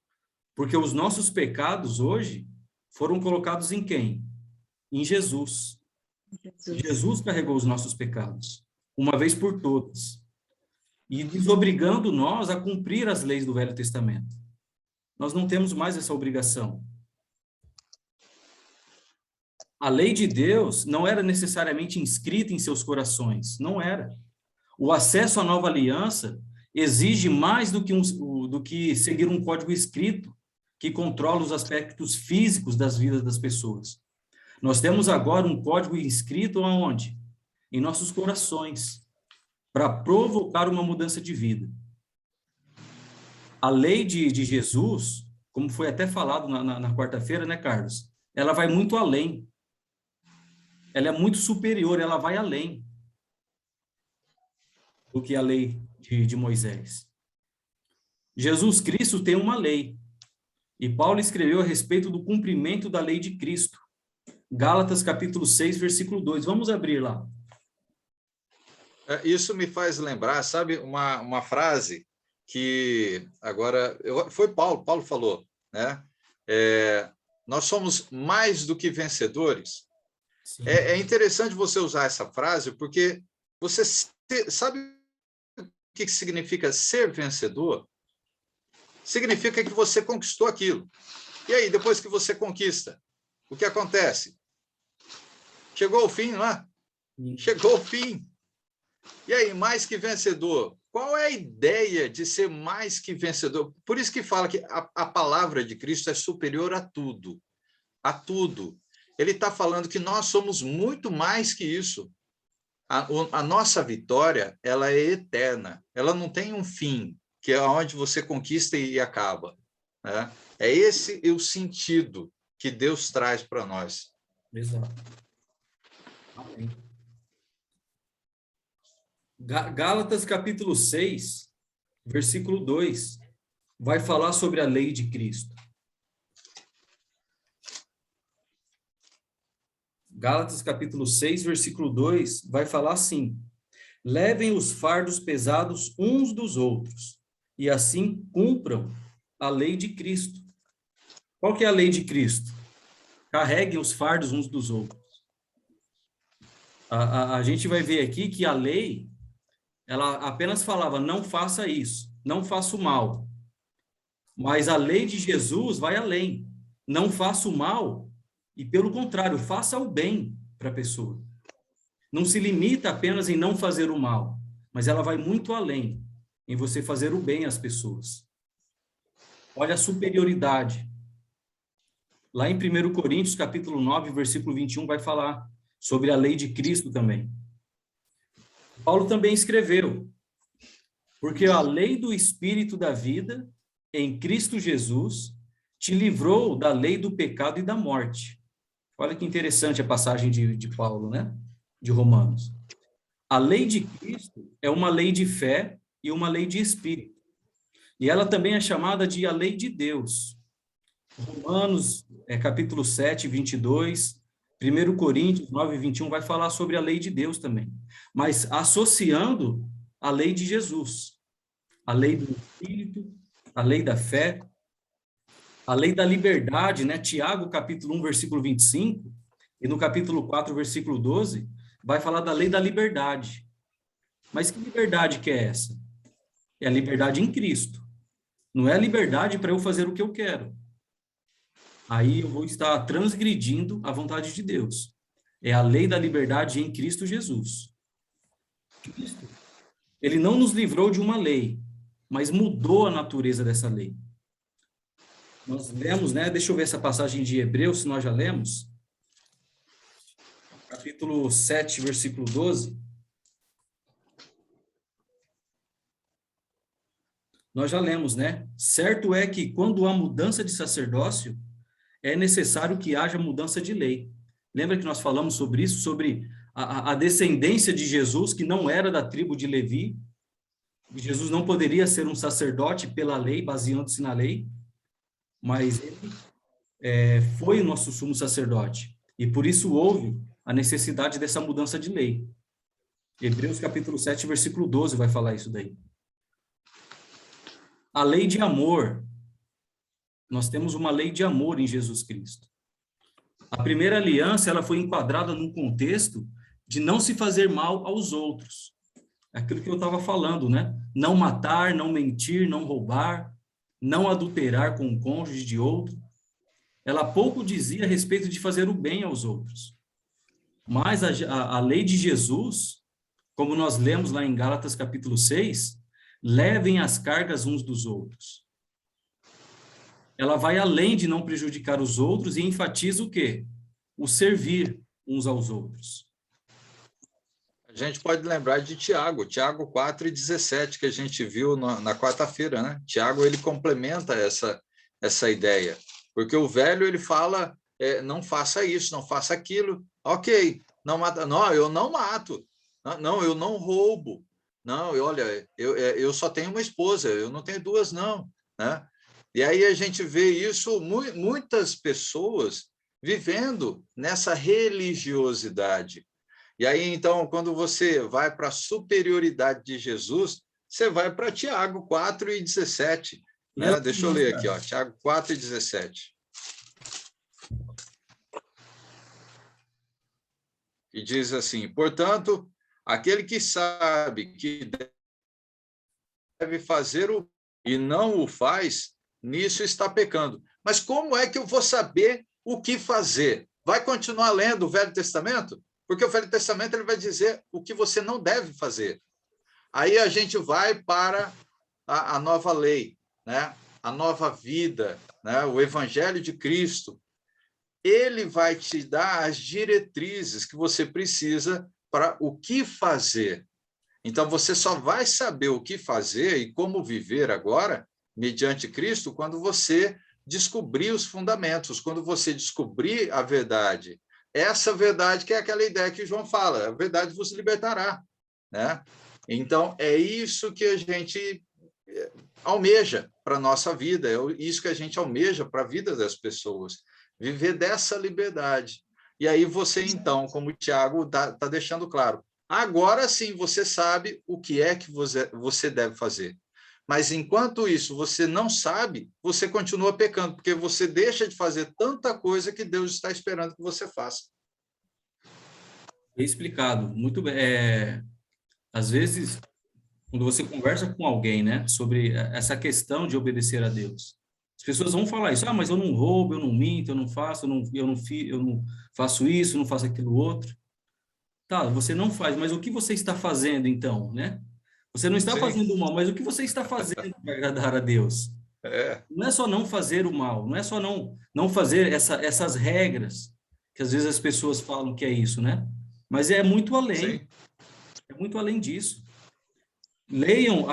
porque os nossos pecados hoje foram colocados em quem? Em Jesus. Jesus. Jesus carregou os nossos pecados, uma vez por todas, e desobrigando nós a cumprir as leis do Velho Testamento. Nós não temos mais essa obrigação. A lei de Deus não era necessariamente inscrita em seus corações, não era. O acesso à nova aliança exige mais do que seguir um código escrito que controla os aspectos físicos das vidas das pessoas. Nós temos agora um código escrito aonde? Em nossos corações, para provocar uma mudança de vida. A lei de Jesus, como foi até falado na quarta-feira, né, Carlos? Ela vai muito além. Ela é muito superior, ela vai além do que a lei de Moisés. Jesus Cristo tem uma lei. E Paulo escreveu a respeito do cumprimento da lei de Cristo. Gálatas capítulo 6, versículo 2. Vamos abrir lá. Isso me faz lembrar, sabe, uma frase que agora foi Paulo falou, né? Nós somos mais do que vencedores. É interessante você usar essa frase porque você sabe o que significa ser vencedor? Significa que você conquistou aquilo. E aí, depois que você conquista, o que acontece? Chegou o fim, não é? Chegou o fim. E aí, mais que vencedor? Qual é a ideia de ser mais que vencedor? Por isso que fala que a palavra de Cristo é superior a tudo. A tudo. Ele está falando que nós somos muito mais que isso. A nossa vitória, ela é eterna. Ela não tem um fim, que é onde você conquista e acaba, né? É esse o sentido que Deus traz para nós. Exato. Amém. Gálatas capítulo 6, versículo 2, vai falar sobre a lei de Cristo. Gálatas capítulo 6, versículo 2, vai falar assim: levem os fardos pesados uns dos outros, e assim cumpram a lei de Cristo. Qual que é a lei de Cristo? Carreguem os fardos uns dos outros. A gente vai ver aqui que a lei, ela apenas falava, não faça isso, não faça o mal. Mas a lei de Jesus vai além. Não faça o mal, e pelo contrário, faça o bem para a pessoa. Não se limita apenas em não fazer o mal, mas ela vai muito além, em você fazer o bem às pessoas. Olha a superioridade. Lá em 1 Coríntios, capítulo 9, versículo 21, vai falar sobre a lei de Cristo também. Paulo também escreveu, porque a lei do Espírito da vida, em Cristo Jesus, te livrou da lei do pecado e da morte. Olha que interessante a passagem de Paulo, né? De Romanos. A lei de Cristo é uma lei de fé e uma lei de Espírito. E ela também é chamada de a lei de Deus. Romanos, capítulo 7, 22, 1 Coríntios 9, 21, vai falar sobre a lei de Deus também. Mas associando a lei de Jesus. A lei do Espírito, a lei da fé, a lei da liberdade, né? Tiago, capítulo 1, versículo 25, e no capítulo 4, versículo 12, vai falar da lei da liberdade. Mas que liberdade que é essa? É a liberdade em Cristo. Não é a liberdade para eu fazer o que eu quero. Aí eu vou estar transgredindo a vontade de Deus. É a lei da liberdade em Cristo Jesus. Cristo, ele não nos livrou de uma lei, mas mudou a natureza dessa lei. Nós lemos, né? Deixa eu ver essa passagem de Hebreus, se nós já lemos. Capítulo 7, versículo 12. Nós já lemos, né? Certo é que quando há mudança de sacerdócio, é necessário que haja mudança de lei. Lembra que nós falamos sobre isso, sobre a descendência de Jesus, que não era da tribo de Levi? Jesus não poderia ser um sacerdote pela lei, baseando-se na lei, mas ele foi o nosso sumo sacerdote. E por isso houve a necessidade dessa mudança de lei. Hebreus capítulo 7, versículo 12 vai falar isso daí. A lei de amor. Nós temos uma lei de amor em Jesus Cristo. A primeira aliança, ela foi enquadrada num contexto de não se fazer mal aos outros. Aquilo que eu estava falando, né? Não matar, não mentir, não roubar, não adulterar com o cônjuge de outro. Ela pouco dizia a respeito de fazer o bem aos outros. Mas a lei de Jesus, como nós lemos lá em Gálatas capítulo 6, levem as cargas uns dos outros. Ela vai além de não prejudicar os outros e enfatiza o quê? O servir uns aos outros. A gente pode lembrar de Tiago 4:17, que a gente viu na quarta-feira, né? Tiago, ele complementa essa ideia, porque o velho, ele fala, não faça isso, não faça aquilo. Ok, não mata, não, eu não mato, não, eu não roubo, não, olha, eu só tenho uma esposa, eu não tenho duas, não, né? E aí a gente vê isso, muitas pessoas vivendo nessa religiosidade. E aí, então, quando você vai para a superioridade de Jesus, você vai para Tiago 4:17. Né? Deixa eu ler aqui, ó, Tiago 4:17. E diz assim: portanto, aquele que sabe que deve fazer o e não o faz, nisso está pecando. Mas como é que eu vou saber o que fazer? Vai continuar lendo o Velho Testamento? Porque o Velho Testamento, ele vai dizer o que você não deve fazer. Aí a gente vai para a nova lei, né? A nova vida, né? O Evangelho de Cristo. Ele vai te dar as diretrizes que você precisa para o que fazer. Então, você só vai saber o que fazer e como viver agora, mediante Cristo, quando você descobrir os fundamentos, quando você descobrir a verdade. Essa verdade que é aquela ideia que João fala, a verdade vos libertará, né? Então, é isso que a gente almeja para a nossa vida, é isso que a gente almeja para a vida das pessoas, viver dessa liberdade. E aí você, então, como o Tiago está deixando claro, agora sim você sabe o que é que você deve fazer. Mas enquanto isso você não sabe, você continua pecando, porque você deixa de fazer tanta coisa que Deus está esperando que você faça. Explicado. Muito bem. Às vezes, quando você conversa com alguém, né, sobre essa questão de obedecer a Deus, as pessoas vão falar isso: mas eu não roubo, eu não minto, eu não faço, eu não faço isso, não faço aquilo outro. Tá, você não faz, mas o que você está fazendo então, né? Você não está fazendo o mal, mas o que você está fazendo para agradar a Deus? Não é só não fazer o mal, não é só não fazer essas regras, que às vezes as pessoas falam que é isso, né? Mas é muito além, é muito além disso. Leiam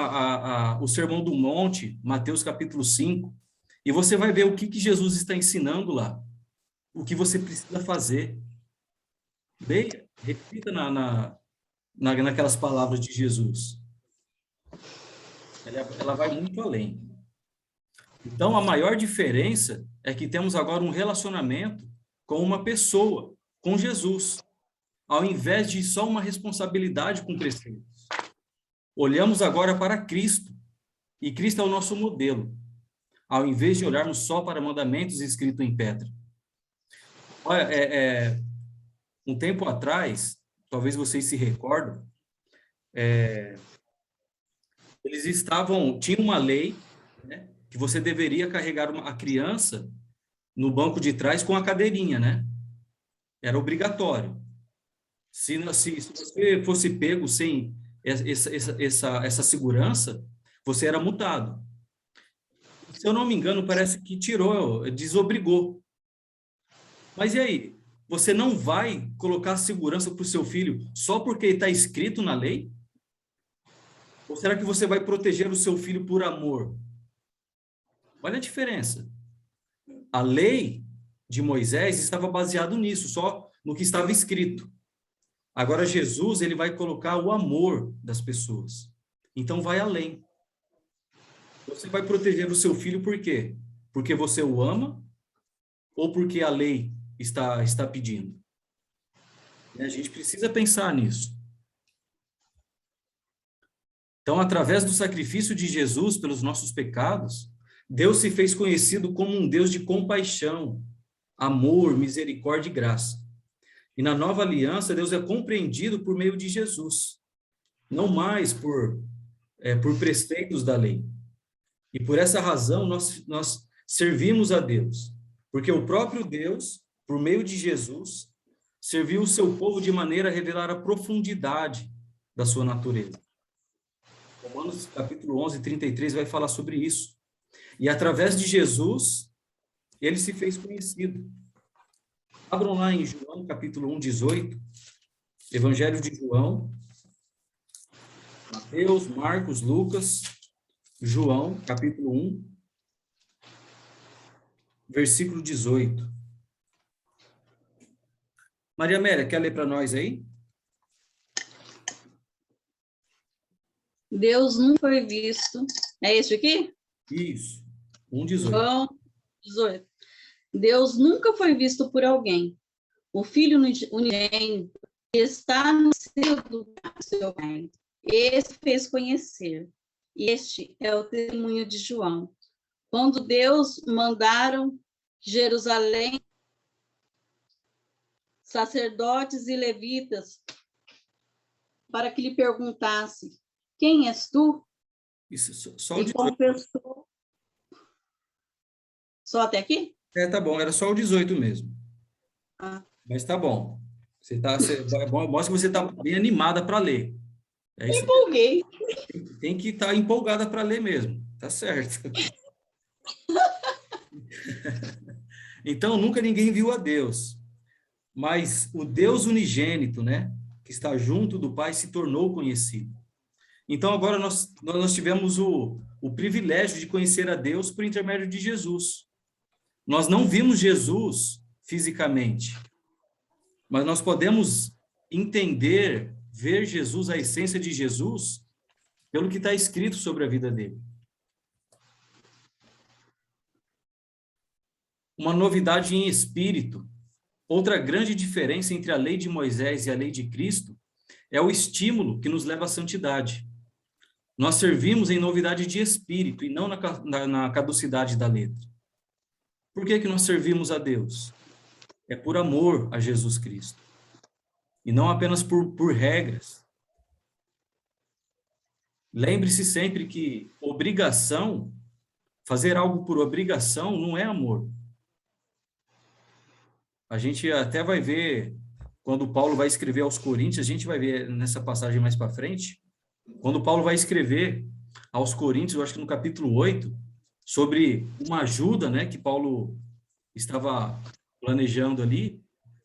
o Sermão do Monte, Mateus capítulo 5, e você vai ver o que Jesus está ensinando lá, o que você precisa fazer. Leia, repita naquelas palavras de Jesus. Ela vai muito além. Então, a maior diferença é que temos agora um relacionamento com uma pessoa, com Jesus, ao invés de só uma responsabilidade com preceitos. Olhamos agora para Cristo, e Cristo é o nosso modelo, ao invés de olharmos só para mandamentos escritos em pedra. Olha, um tempo atrás, talvez vocês se recordam, tinha uma lei, né, que você deveria carregar a criança no banco de trás com a cadeirinha, né? Era obrigatório. Se você fosse pego sem essa segurança, você era multado. Se eu não me engano, parece que desobrigou. Mas e aí? Você não vai colocar segurança para o seu filho só porque está escrito na lei? Ou será que você vai proteger o seu filho por amor? Olha a diferença. A lei de Moisés estava baseada nisso, só no que estava escrito. Agora Jesus, ele vai colocar o amor das pessoas. Então vai além. Você vai proteger o seu filho por quê? Porque você o ama ou porque a lei está pedindo? A gente precisa pensar nisso. Então, através do sacrifício de Jesus pelos nossos pecados, Deus se fez conhecido como um Deus de compaixão, amor, misericórdia e graça. E na nova aliança, Deus é compreendido por meio de Jesus, não mais por preceitos da lei. E por essa razão, nós servimos a Deus, porque o próprio Deus, por meio de Jesus, serviu o seu povo de maneira a revelar a profundidade da sua natureza. Romanos capítulo 11, 33 vai falar sobre isso. E através de Jesus, ele se fez conhecido. Abram lá em João capítulo 1, 18, Evangelho de João, Mateus, Marcos, Lucas, João, capítulo 1, versículo 18. Maria Amélia, quer ler para nós aí? Deus nunca foi visto. É esse aqui? Isso, 1:18. João 18. Deus nunca foi visto por alguém. O Filho unigênito está no seu lugar, seu Pai. Esse fez conhecer. Este é o testemunho de João. Quando Deus mandaram Jerusalém, sacerdotes e levitas, para que lhe perguntasse: quem és tu? Isso, só o E 18. confessou. Só até aqui? Tá bom, era só o 18 mesmo. Ah. Mas tá bom. É bom que você está bem animada para ler. É isso. Empolguei. Tem que estar empolgada para ler mesmo. Tá certo. Então, nunca ninguém viu a Deus. Mas o Deus unigênito, né, que está junto do Pai, se tornou conhecido. Então, agora nós tivemos o privilégio de conhecer a Deus por intermédio de Jesus. Nós não vimos Jesus fisicamente, mas nós podemos entender, ver Jesus, a essência de Jesus, pelo que está escrito sobre a vida dele. Uma novidade em espírito. Outra grande diferença entre a lei de Moisés e a lei de Cristo é o estímulo que nos leva à santidade. Nós servimos em novidade de espírito e não na caducidade da letra. Por que nós servimos a Deus? É por amor a Jesus Cristo. E não apenas por regras. Lembre-se sempre que obrigação, fazer algo por obrigação, não é amor. A gente até vai ver, quando Paulo vai escrever aos Coríntios, a gente vai ver nessa passagem mais para frente, quando Paulo vai escrever aos Coríntios, eu acho que no capítulo 8, sobre uma ajuda, né, que Paulo estava planejando ali,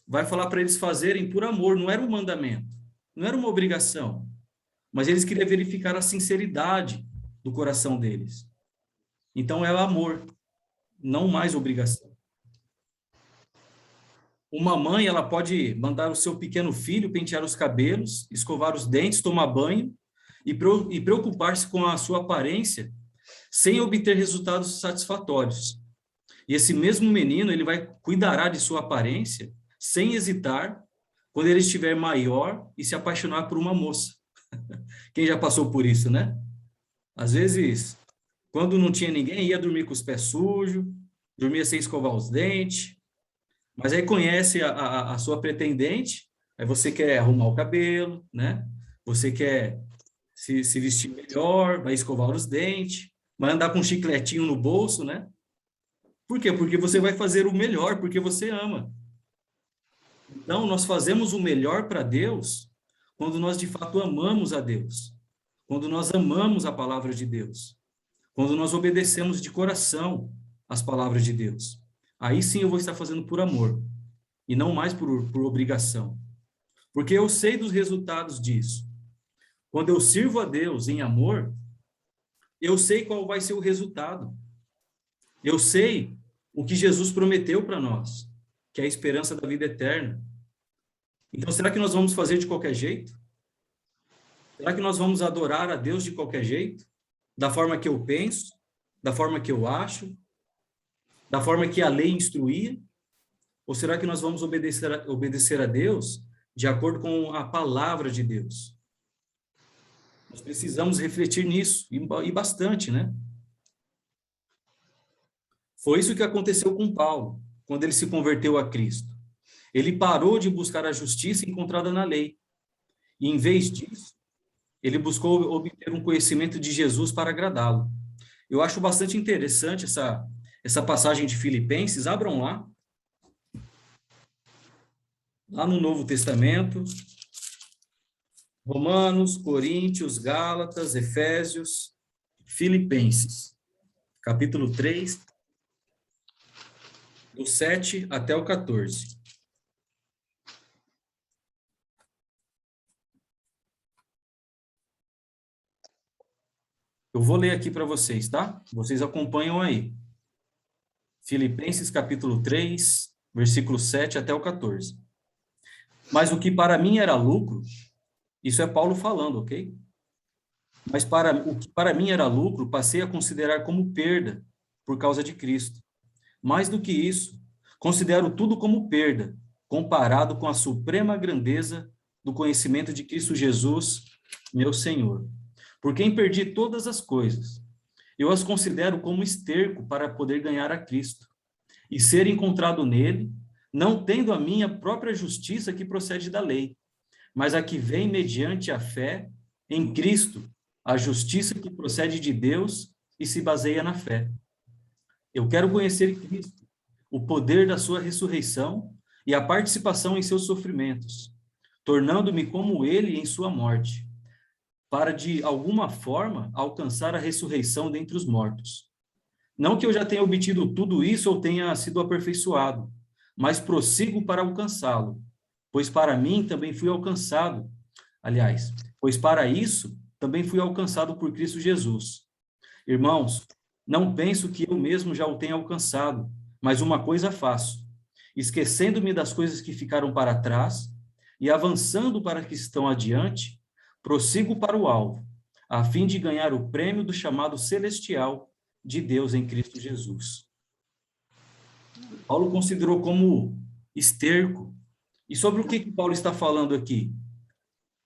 vai falar para eles fazerem por amor, não era um mandamento, não era uma obrigação, mas eles queriam verificar a sinceridade do coração deles. Então é o amor, não mais obrigação. Uma mãe, ela pode mandar o seu pequeno filho pentear os cabelos, escovar os dentes, tomar banho e preocupar-se com a sua aparência sem obter resultados satisfatórios. E esse mesmo menino, ele cuidará de sua aparência sem hesitar quando ele estiver maior e se apaixonar por uma moça. Quem já passou por isso, né? Às vezes, quando não tinha ninguém, ia dormir com os pés sujos, dormia sem escovar os dentes, mas aí conhece a sua pretendente, aí você quer arrumar o cabelo, né? Você quer se vestir melhor, vai escovar os dentes, vai andar com um chicletinho no bolso, né? Por quê? Porque você vai fazer o melhor, porque você ama. Então, nós fazemos o melhor para Deus quando nós, de fato, amamos a Deus. Quando nós amamos a palavra de Deus. Quando nós obedecemos de coração as palavras de Deus. Aí sim eu vou estar fazendo por amor. E não mais por obrigação. Porque eu sei dos resultados disso. Quando eu sirvo a Deus em amor, eu sei qual vai ser o resultado. Eu sei o que Jesus prometeu para nós, que é a esperança da vida eterna. Então, será que nós vamos fazer de qualquer jeito? Será que nós vamos adorar a Deus de qualquer jeito? Da forma que eu penso? Da forma que eu acho? Da forma que a lei instruía? Ou será que nós vamos obedecer a Deus de acordo com a palavra de Deus? Nós precisamos refletir nisso, e bastante, né? Foi isso que aconteceu com Paulo, quando ele se converteu a Cristo. Ele parou de buscar a justiça encontrada na lei. E, em vez disso, ele buscou obter um conhecimento de Jesus para agradá-lo. Eu acho bastante interessante essa passagem de Filipenses. Abram lá. Lá no Novo Testamento. Romanos, Coríntios, Gálatas, Efésios, Filipenses. Capítulo 3, do 7 até o 14. Eu vou ler aqui para vocês, tá? Vocês acompanham aí. Filipenses, capítulo 3, versículo 7 até o 14. Mas o que para mim era lucro, isso é Paulo falando, ok? Mas o que para mim era lucro, passei a considerar como perda por causa de Cristo. Mais do que isso, considero tudo como perda, comparado com a suprema grandeza do conhecimento de Cristo Jesus, meu Senhor. Por quem perdi todas as coisas, eu as considero como esterco para poder ganhar a Cristo e ser encontrado nele, não tendo a minha própria justiça que procede da lei, mas a que vem mediante a fé em Cristo, a justiça que procede de Deus e se baseia na fé. Eu quero conhecer Cristo, o poder da sua ressurreição e a participação em seus sofrimentos, tornando-me como ele em sua morte, para de alguma forma alcançar a ressurreição dentre os mortos. Não que eu já tenha obtido tudo isso ou tenha sido aperfeiçoado, mas prossigo para alcançá-lo, pois para mim também fui alcançado. Aliás, pois para isso também fui alcançado por Cristo Jesus. Irmãos, não penso que eu mesmo já o tenha alcançado, mas uma coisa faço, esquecendo-me das coisas que ficaram para trás e avançando para as que estão adiante, prossigo para o alvo, a fim de ganhar o prêmio do chamado celestial de Deus em Cristo Jesus. Paulo considerou como esterco. E sobre o que Paulo está falando aqui?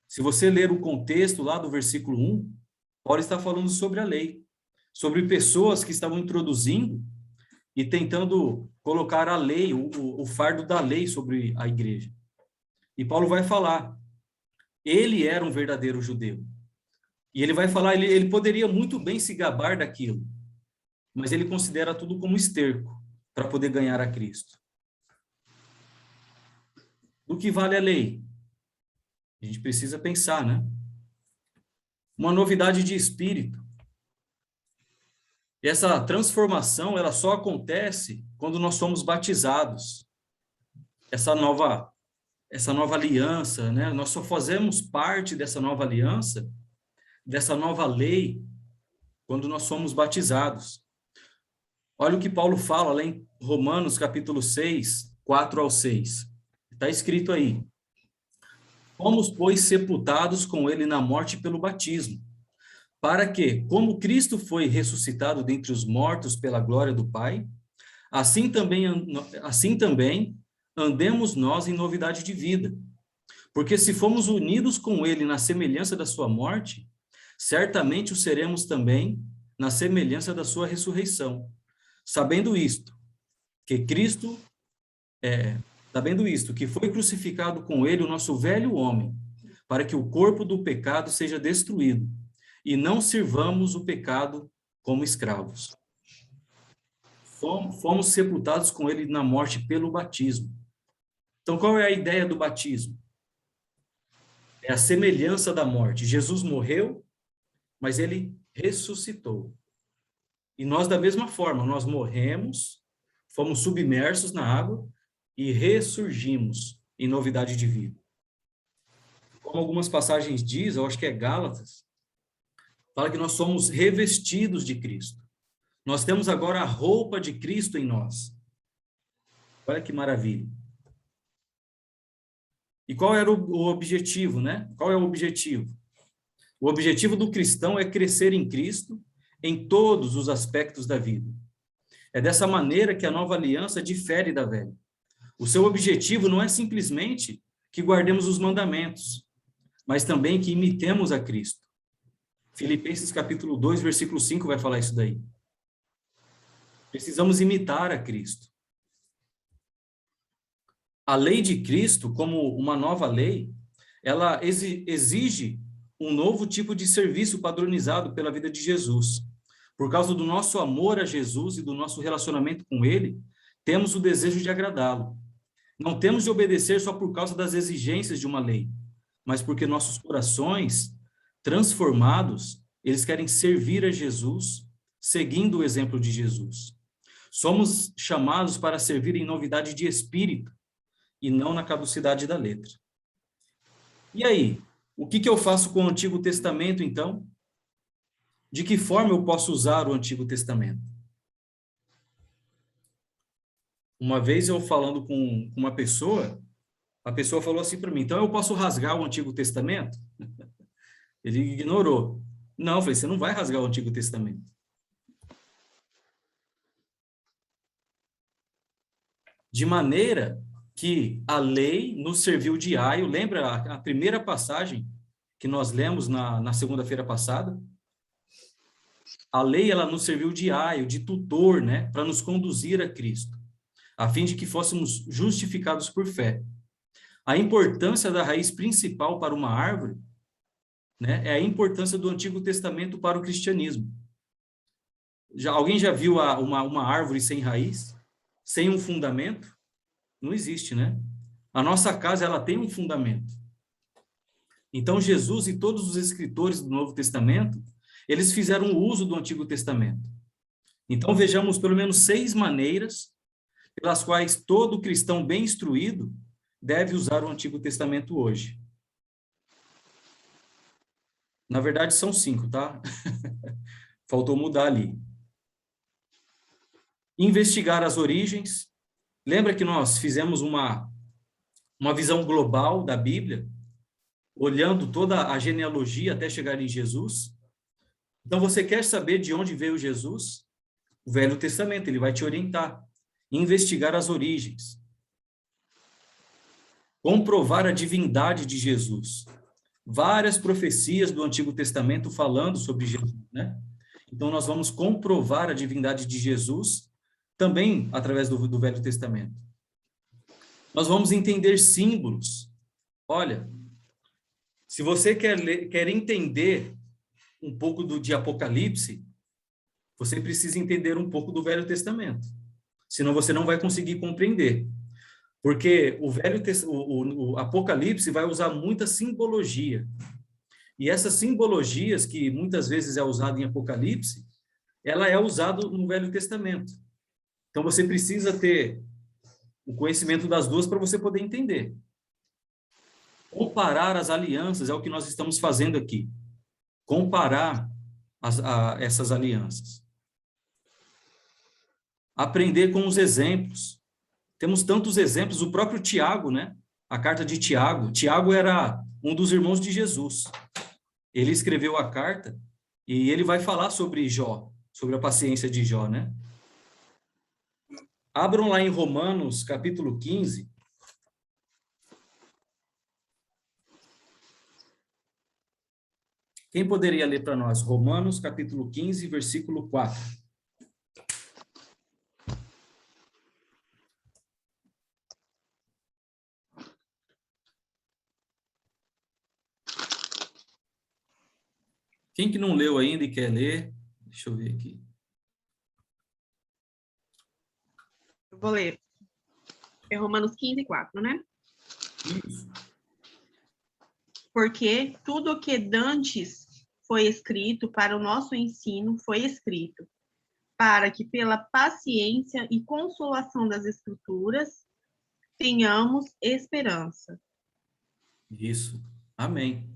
Se você ler o contexto lá do versículo 1, Paulo está falando sobre a lei, sobre pessoas que estavam introduzindo e tentando colocar a lei, o fardo da lei sobre a igreja. E Paulo vai falar, ele era um verdadeiro judeu. E ele vai falar, ele poderia muito bem se gabar daquilo, mas ele considera tudo como esterco para poder ganhar a Cristo. Do que vale a lei? A gente precisa pensar, né? Uma novidade de espírito. E essa transformação, ela só acontece quando nós somos batizados. Essa nova aliança, né? Nós só fazemos parte dessa nova aliança, dessa nova lei, quando nós somos batizados. Olha o que Paulo fala lá em Romanos, capítulo 6, 4 ao 6. Está escrito aí. Fomos, pois, sepultados com ele na morte pelo batismo, para que, como Cristo foi ressuscitado dentre os mortos pela glória do Pai, assim também andemos nós em novidade de vida. Porque se fomos unidos com ele na semelhança da sua morte, certamente o seremos também na semelhança da sua ressurreição. Sabendo isto, que foi crucificado com ele o nosso velho homem, para que o corpo do pecado seja destruído, e não sirvamos o pecado como escravos. Fomos sepultados com ele na morte pelo batismo. Então, qual é a ideia do batismo? É a semelhança da morte. Jesus morreu, mas ele ressuscitou. E nós, da mesma forma, nós morremos, fomos submersos na água e ressurgimos em novidade de vida. Como algumas passagens dizem, eu acho que é Gálatas, fala que nós somos revestidos de Cristo. Nós temos agora a roupa de Cristo em nós. Olha que maravilha. E qual era o objetivo, né? Qual é o objetivo? O objetivo do cristão é crescer em Cristo em todos os aspectos da vida. É dessa maneira que a nova aliança difere da velha. O seu objetivo não é simplesmente que guardemos os mandamentos, mas também que imitemos a Cristo. Filipenses capítulo 2, versículo 5 vai falar isso daí. Precisamos imitar a Cristo. A lei de Cristo, como uma nova lei, ela exige um novo tipo de serviço padronizado pela vida de Jesus. Por causa do nosso amor a Jesus e do nosso relacionamento com Ele, temos o desejo de agradá-lo. Não temos de obedecer só por causa das exigências de uma lei, mas porque nossos corações transformados, eles querem servir a Jesus, seguindo o exemplo de Jesus. Somos chamados para servir em novidade de espírito e não na caducidade da letra. E aí, o que eu faço com o Antigo Testamento, então? De que forma eu posso usar o Antigo Testamento? Uma vez eu falando com uma pessoa, a pessoa falou assim para mim, então eu posso rasgar o Antigo Testamento? Ele ignorou. Não, eu falei, você não vai rasgar o Antigo Testamento. De maneira que a lei nos serviu de aio. Lembra a primeira passagem que nós lemos na segunda-feira passada? A lei, ela nos serviu de aio, de tutor, né, para nos conduzir a Cristo, a fim de que fôssemos justificados por fé. A importância da raiz principal para uma árvore, né, é a importância do Antigo Testamento para o cristianismo. Alguém já viu uma árvore sem raiz? Sem um fundamento? Não existe, né? A nossa casa, ela tem um fundamento. Então, Jesus e todos os escritores do Novo Testamento, eles fizeram uso do Antigo Testamento. Então, vejamos pelo menos 6 maneiras pelas quais todo cristão bem instruído deve usar o Antigo Testamento hoje. Na verdade, são 5, tá? Faltou mudar ali. Investigar as origens. Lembra que nós fizemos uma visão global da Bíblia, olhando toda a genealogia até chegar em Jesus? Então, você quer saber de onde veio Jesus? O Velho Testamento, ele vai te orientar. Investigar as origens. Comprovar a divindade de Jesus. Várias profecias do Antigo Testamento falando sobre Jesus, né? Então, nós vamos comprovar a divindade de Jesus também através do Velho Testamento. Nós vamos entender símbolos. Olha, se você quer entender um pouco de Apocalipse, você precisa entender um pouco do Velho Testamento. Senão você não vai conseguir compreender. Porque o Apocalipse vai usar muita simbologia. E essas simbologias, que muitas vezes é usada em Apocalipse, ela é usada no Velho Testamento. Então, você precisa ter o conhecimento das duas para você poder entender. Comparar as alianças é o que nós estamos fazendo aqui. Comparar essas alianças. Aprender com os exemplos. Temos tantos exemplos. O próprio Tiago, né? A carta de Tiago. Tiago era um dos irmãos de Jesus. Ele escreveu a carta e ele vai falar sobre Jó, sobre a paciência de Jó, né? Abram lá em Romanos, capítulo 15. Quem poderia ler para nós? Romanos, capítulo 15, versículo 4. Quem que não leu ainda e quer ler? Deixa eu ver aqui. Eu vou ler. É Romanos 15, 4, né? Isso. Porque tudo o que dantes foi escrito para o nosso ensino foi escrito, para que pela paciência e consolação das Escrituras tenhamos esperança. Isso. Amém.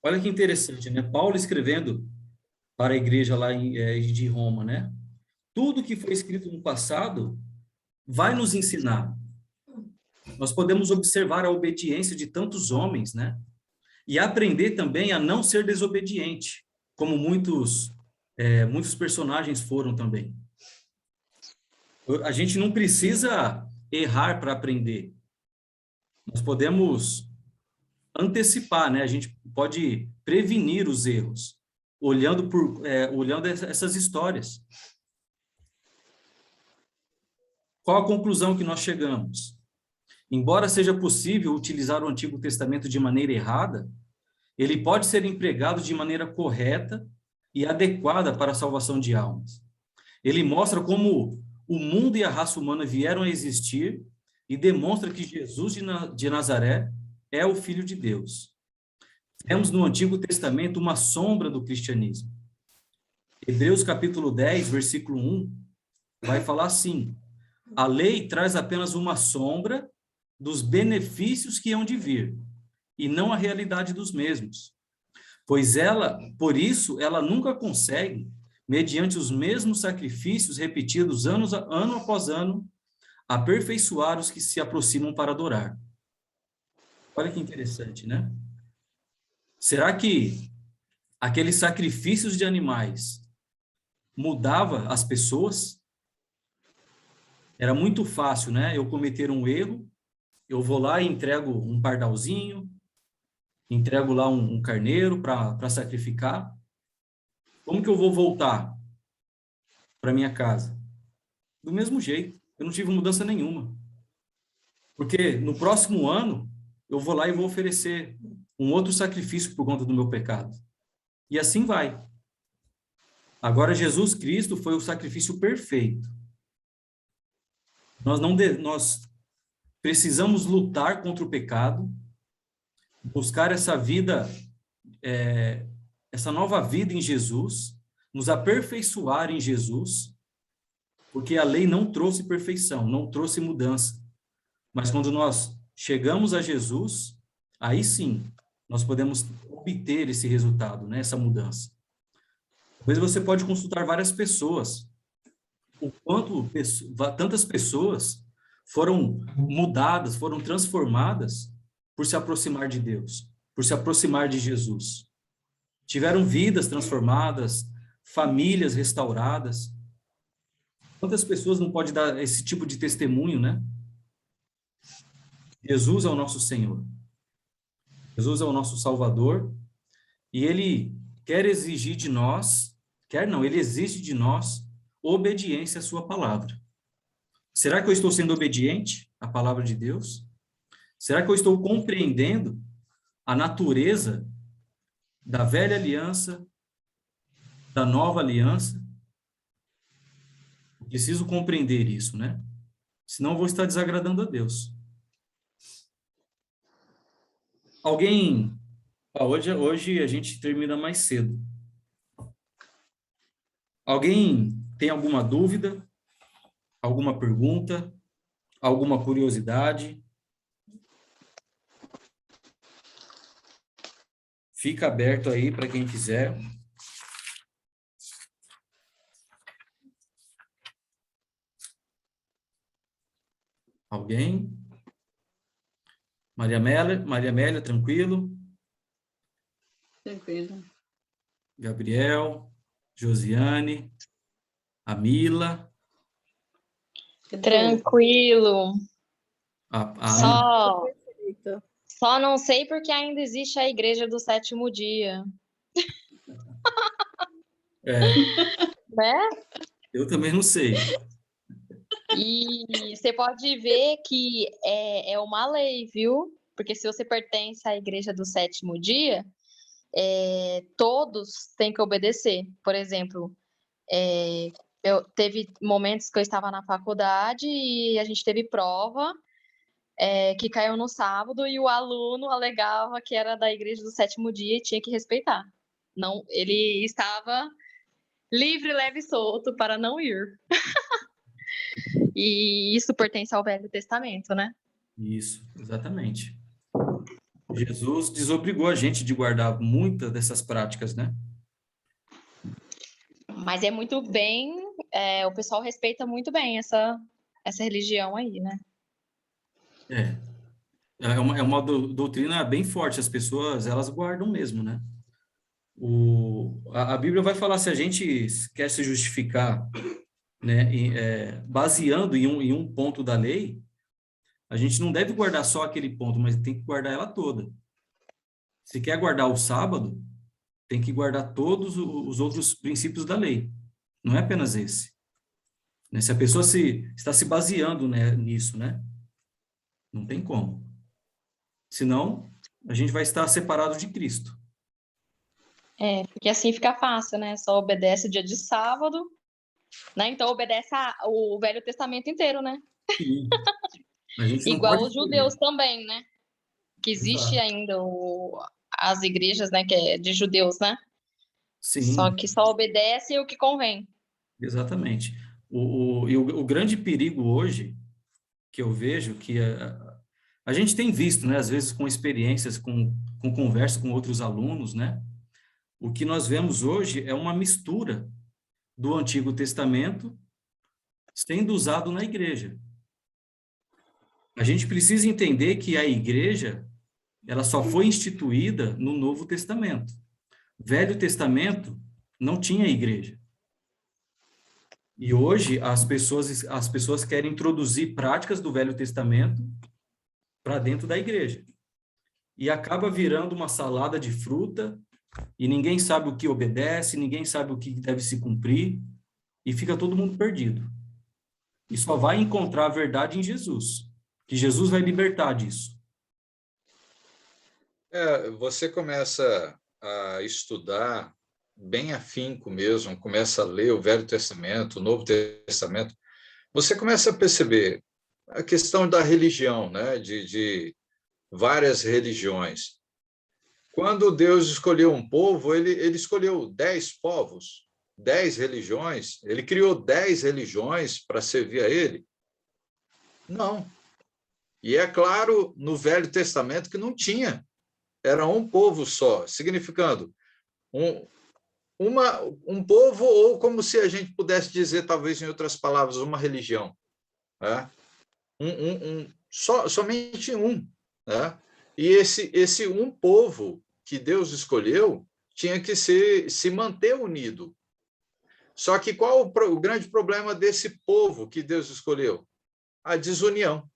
Olha que interessante, né? Paulo escrevendo para a igreja lá de Roma, né? Tudo que foi escrito no passado vai nos ensinar. Nós podemos observar a obediência de tantos homens, né? E aprender também a não ser desobediente, como muitos personagens foram também. A gente não precisa errar para aprender. Nós podemos antecipar, né? A gente pode prevenir os erros. olhando essas histórias. Qual a conclusão que nós chegamos? Embora seja possível utilizar o Antigo Testamento de maneira errada, ele pode ser empregado de maneira correta e adequada para a salvação de almas. Ele mostra como o mundo e a raça humana vieram a existir e demonstra que Jesus de Nazaré é o Filho de Deus. Temos no Antigo Testamento uma sombra do cristianismo. Hebreus capítulo 10, versículo 1, vai falar assim: a lei traz apenas uma sombra dos benefícios que hão de vir, e não a realidade dos mesmos. Por isso, ela nunca consegue, mediante os mesmos sacrifícios repetidos ano após ano, aperfeiçoar os que se aproximam para adorar. Olha que interessante, né? Será que aqueles sacrifícios de animais mudava as pessoas? Era muito fácil, né? Eu cometer um erro, eu vou lá e entrego um pardalzinho, entrego lá um carneiro para sacrificar. Como que eu vou voltar para minha casa? Do mesmo jeito, eu não tive mudança nenhuma. Porque no próximo ano, eu vou lá e vou oferecer um outro sacrifício por conta do meu pecado. E assim vai. Agora, Jesus Cristo foi o sacrifício perfeito. Nós precisamos lutar contra o pecado, buscar essa vida, essa nova vida em Jesus, nos aperfeiçoar em Jesus, porque a lei não trouxe perfeição, não trouxe mudança. Mas quando nós chegamos a Jesus, aí sim, nós podemos obter esse resultado, né, essa mudança. Talvez você pode consultar várias pessoas, o quanto tantas pessoas foram mudadas, foram transformadas por se aproximar de Deus, por se aproximar de Jesus. Tiveram vidas transformadas, famílias restauradas. Quantas pessoas não podem dar esse tipo de testemunho, né? Jesus é o nosso Senhor. Jesus é o nosso Salvador. E Ele quer exigir de nós, Ele exige de nós obediência à sua palavra. Será que eu estou sendo obediente à palavra de Deus? Será que eu estou compreendendo a natureza da velha aliança, da nova aliança? Preciso compreender isso, né? Senão eu vou estar desagradando a Deus. Alguém... Hoje a gente termina mais cedo. Alguém tem alguma dúvida? Alguma pergunta? Alguma curiosidade? Fica aberto aí para quem quiser. Alguém? Maria Amélia, tranquilo? Tranquilo. Gabriel, Josiane, a Mila. Tranquilo. A Só não sei porque ainda existe a igreja do sétimo dia. Né? Eu também não sei. E você pode ver que é uma lei, viu? Porque se você pertence à igreja do sétimo dia, todos têm que obedecer. Por exemplo, teve momentos que eu estava na faculdade e a gente teve prova que caiu no sábado e o aluno alegava que era da igreja do sétimo dia e tinha que respeitar. Não, ele estava livre, leve e solto para não ir. E isso pertence ao Velho Testamento, né? Isso, exatamente. Jesus desobrigou a gente de guardar muitas dessas práticas, né? Mas é muito bem, o pessoal respeita muito bem essa religião aí, né? É uma doutrina bem forte, as pessoas, elas guardam mesmo, né? A Bíblia vai falar, se a gente quer se justificar, né, baseando em um ponto da lei, a gente não deve guardar só aquele ponto, mas tem que guardar ela toda. Se quer guardar o sábado, tem que guardar todos os outros princípios da lei. Não é apenas esse. Né? Se a pessoa está se baseando, né, nisso, né? Não tem como. Senão, a gente vai estar separado de Cristo. Porque assim fica fácil, né? Só obedece o dia de sábado, né? Então obedece o Velho Testamento inteiro, né? Sim. A gente não Igual pode os judeus escolher. também, né? Que existe Exato. ainda as igrejas, né? Que é de judeus, né? Só Sim, que só obedece o que convém. exatamente. O grande perigo hoje, que eu vejo, que a gente tem visto, né, às vezes com experiências, com conversa com outros alunos, né, o que nós vemos hoje é uma mistura do Antigo Testamento sendo usado na igreja. A gente precisa entender que a igreja, ela só foi instituída no Novo Testamento. Velho Testamento não tinha igreja. E hoje as pessoas querem introduzir práticas do Velho Testamento para dentro da igreja. E acaba virando uma salada de fruta, e ninguém sabe o que obedece, ninguém sabe o que deve se cumprir, e fica todo mundo perdido. E só vai encontrar a verdade em Jesus, que Jesus vai libertar disso. Você começa a estudar bem afinco mesmo, começa a ler o Velho Testamento, o Novo Testamento, você começa a perceber a questão da religião, né? de várias religiões. Quando Deus escolheu um povo, ele escolheu 10 povos, 10 religiões, ele criou 10 religiões para servir a ele? Não. E é claro, no Velho Testamento que não tinha. Era um povo só, significando um povo, ou como se a gente pudesse dizer, talvez em outras palavras, uma religião. Né? Somente um. Né? E esse um povo que Deus escolheu tinha que se manter unido. Só que qual o grande problema desse povo que Deus escolheu? A desunião.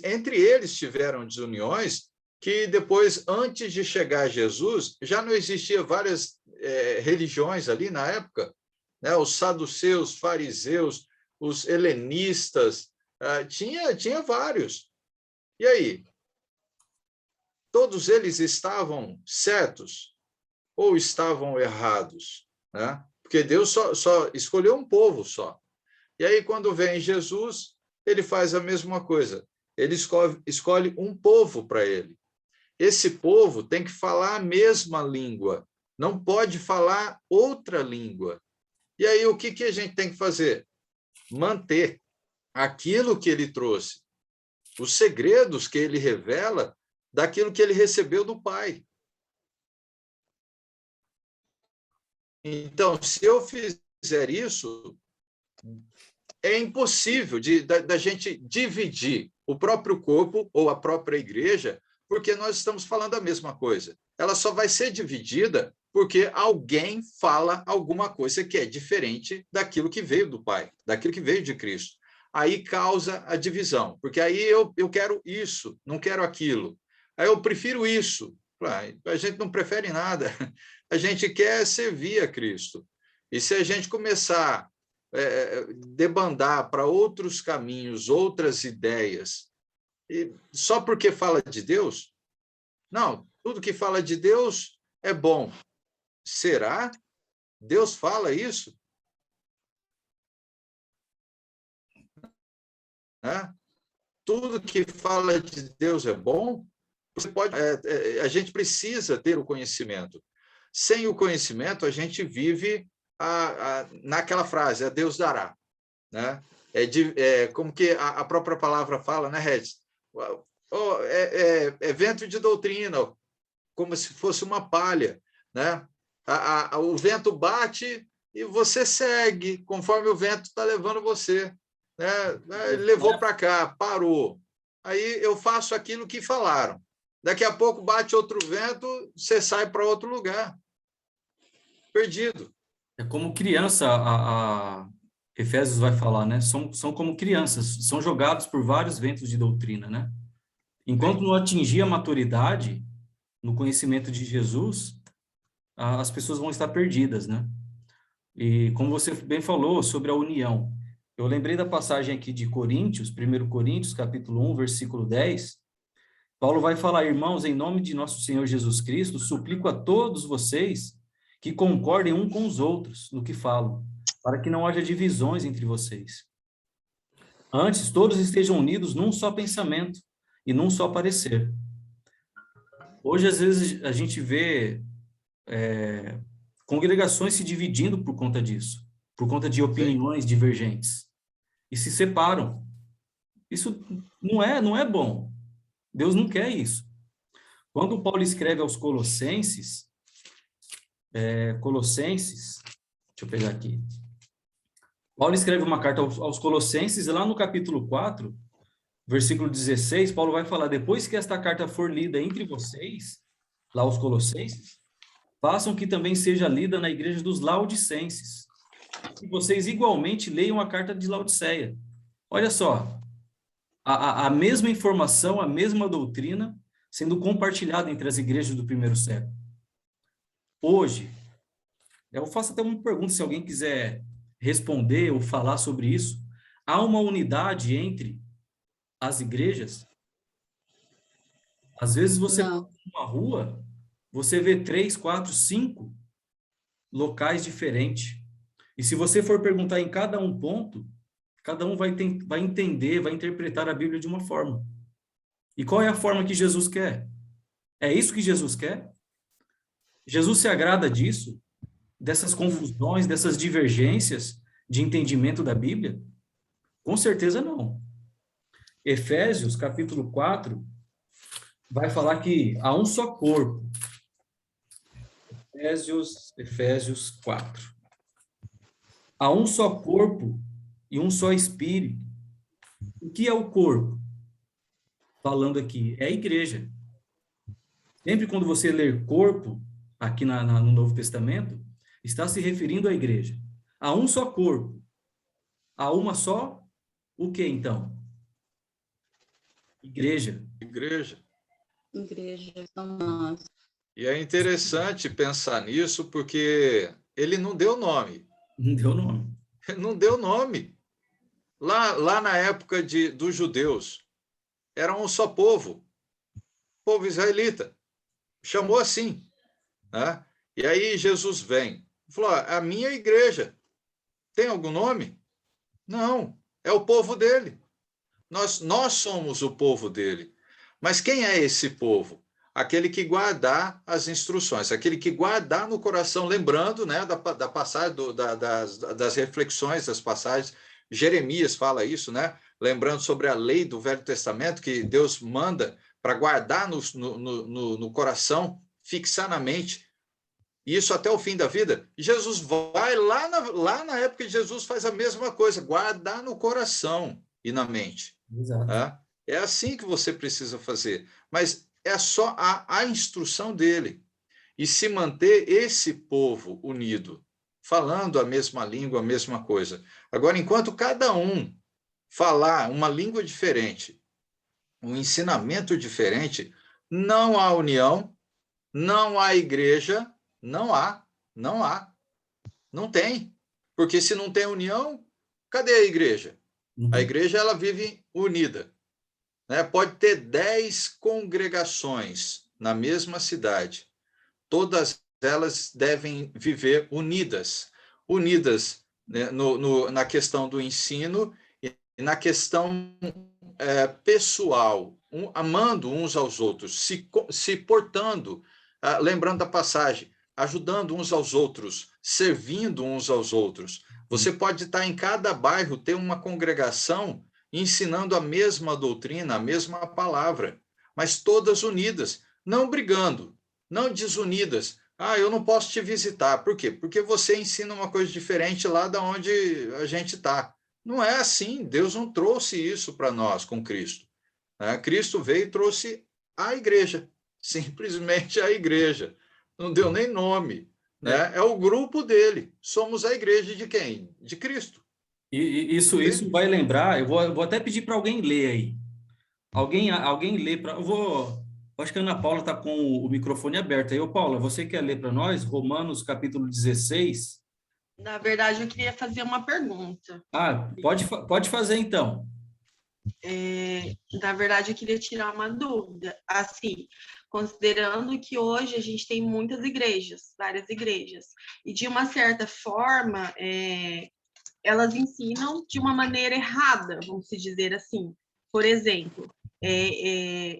Entre eles tiveram desuniões que depois, antes de chegar Jesus, já não existia várias religiões ali na época, né? Os saduceus, fariseus, os helenistas, tinha vários. E aí? Todos eles estavam certos ou estavam errados? Né? Porque Deus só escolheu um povo só. E aí, quando vem Jesus, ele faz a mesma coisa. Ele escolhe um povo para ele. Esse povo tem que falar a mesma língua, não pode falar outra língua. E aí, o que a gente tem que fazer? Manter aquilo que ele trouxe, os segredos que ele revela daquilo que ele recebeu do Pai. Então, se eu fizer isso, é impossível da gente dividir o próprio corpo ou a própria igreja, porque nós estamos falando a mesma coisa. Ela só vai ser dividida porque alguém fala alguma coisa que é diferente daquilo que veio do Pai, daquilo que veio de Cristo. Aí causa a divisão, porque aí eu quero isso, não quero aquilo. Aí eu prefiro isso. A gente não prefere nada. A gente quer servir a Cristo. E se a gente começar a debandar para outros caminhos, outras ideias, e só porque fala de Deus? Não, tudo que fala de Deus é bom. Será? Deus fala isso? Tudo que fala de Deus é bom? Você pode, a gente precisa ter o conhecimento. Sem o conhecimento, a gente vive naquela frase, a Deus dará. Né? Como que a própria palavra fala, né, Regis? É vento de doutrina, como se fosse uma palha. Né? O vento bate e você segue, conforme o vento está levando você. Né? Ele levou para cá, parou. Aí eu faço aquilo que falaram. Daqui a pouco bate outro vento, você sai para outro lugar. Perdido. É como criança, Efésios vai falar, né? São como crianças, são jogados por vários ventos de doutrina, né? Enquanto não atingir a maturidade no conhecimento de Jesus, as pessoas vão estar perdidas, né? E como você bem falou sobre a união, eu lembrei da passagem aqui de Coríntios, 1 Coríntios, capítulo 1, versículo 10. Paulo vai falar: irmãos, em nome de nosso Senhor Jesus Cristo, suplico a todos vocês que concordem um com os outros no que falam, para que não haja divisões entre vocês. Antes, todos estejam unidos num só pensamento e num só parecer. Hoje, às vezes, a gente vê congregações se dividindo por conta disso, por conta de opiniões divergentes, e se separam. Isso não é bom. Deus não quer isso. Quando Paulo escreve aos Colossenses, deixa eu pegar aqui. Paulo escreve uma carta aos Colossenses, e lá no capítulo 4, versículo 16, Paulo vai falar: depois que esta carta for lida entre vocês, lá os Colossenses, façam que também seja lida na igreja dos Laodicenses, e vocês igualmente leiam a carta de Laodiceia. Olha só, a mesma informação, a mesma doutrina sendo compartilhada entre as igrejas do primeiro século. Hoje, eu faço até uma pergunta, se alguém quiser responder ou falar sobre isso: há uma unidade entre as igrejas? Às vezes você passa numa rua, você vê 3, 4, 5 locais diferentes. E se você for perguntar em cada um ponto, cada um vai entender, vai interpretar a Bíblia de uma forma. E qual é a forma que Jesus quer? É isso que Jesus quer? Jesus se agrada disso? Dessas confusões, dessas divergências de entendimento da Bíblia? Com certeza não. Efésios, capítulo 4, vai falar que há um só corpo. Efésios 4. Há um só corpo e um só espírito. O que é o corpo? Falando aqui, é a igreja. Sempre quando você ler corpo, aqui no Novo Testamento, está se referindo à igreja. Há um só corpo. Há uma só, o que então? Igreja. Igreja. Igreja, são nós. E é interessante pensar nisso, porque ele não deu nome. Não deu nome. Não deu nome. Lá na época dos judeus, era um só povo israelita. Chamou assim, né? E aí Jesus vem, falou: a minha igreja tem algum nome? Não, é o povo dele. Nós somos o povo dele. Mas quem é esse povo? Aquele que guardar as instruções, aquele que guardar no coração, lembrando, né, da passagem, das reflexões, das passagens. Jeremias fala isso, né? Lembrando sobre a lei do Velho Testamento, que Deus manda para guardar no coração, fixar na mente, isso até o fim da vida. E Jesus vai lá na época de Jesus, faz a mesma coisa, guardar no coração e na mente. Exato. Tá? É assim que você precisa fazer. Mas é só a instrução dele. E se manter esse povo unido, falando a mesma língua, a mesma coisa. Agora, enquanto cada um falar uma língua diferente, um ensinamento diferente, não há união, não há igreja, não há. Não tem. Porque se não tem união, cadê a igreja? A igreja, ela vive unida. Né? Pode ter 10 congregações na mesma cidade. Todas elas devem viver unidas. Unidas, né, na questão do ensino e na questão pessoal, amando uns aos outros, se portando, lembrando da passagem, ajudando uns aos outros, servindo uns aos outros. Você pode estar em cada bairro, ter uma congregação ensinando a mesma doutrina, a mesma palavra, mas todas unidas, não brigando, não desunidas. Eu não posso te visitar. Por quê? Porque você ensina uma coisa diferente lá de onde a gente está. Não é assim. Deus não trouxe isso para nós com Cristo. Cristo veio e trouxe a igreja, simplesmente a igreja. Não deu nem nome. Né? É o grupo dele. Somos a igreja de quem? De Cristo. E isso vai lembrar, eu vou até pedir para alguém ler aí. Alguém lê, eu vou Acho que a Ana Paula está com o microfone aberto. Aí, ô Paula, você quer ler para nós Romanos capítulo 16? Na verdade, eu queria fazer uma pergunta. Ah, pode fazer então. Na verdade, eu queria tirar uma dúvida. Assim, considerando que hoje a gente tem muitas igrejas, várias igrejas, e de uma certa forma, elas ensinam de uma maneira errada, vamos dizer assim. Por exemplo,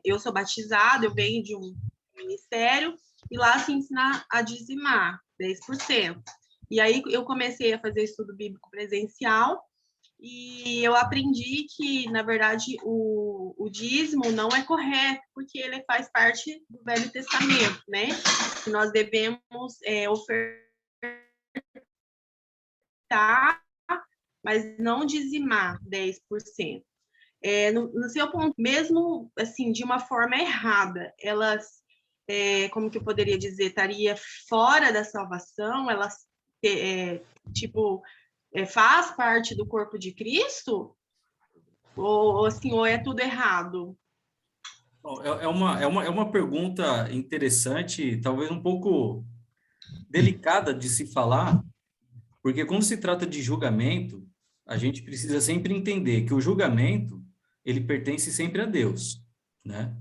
eu sou batizada, eu venho de um ministério, e lá se ensina a dizimar 10%. E aí eu comecei a fazer estudo bíblico presencial, e eu aprendi que, na verdade, o dízimo não é correto, porque ele faz parte do Velho Testamento, né? Que nós devemos ofertar, mas não dizimar 10%. No seu ponto, mesmo assim, de uma forma errada, elas, como que eu poderia dizer, estaria fora da salvação, elas, faz parte do corpo de Cristo? Ou é tudo errado? É uma pergunta interessante, talvez um pouco delicada de se falar, porque quando se trata de julgamento, a gente precisa sempre entender que o julgamento, ele pertence sempre a Deus, né?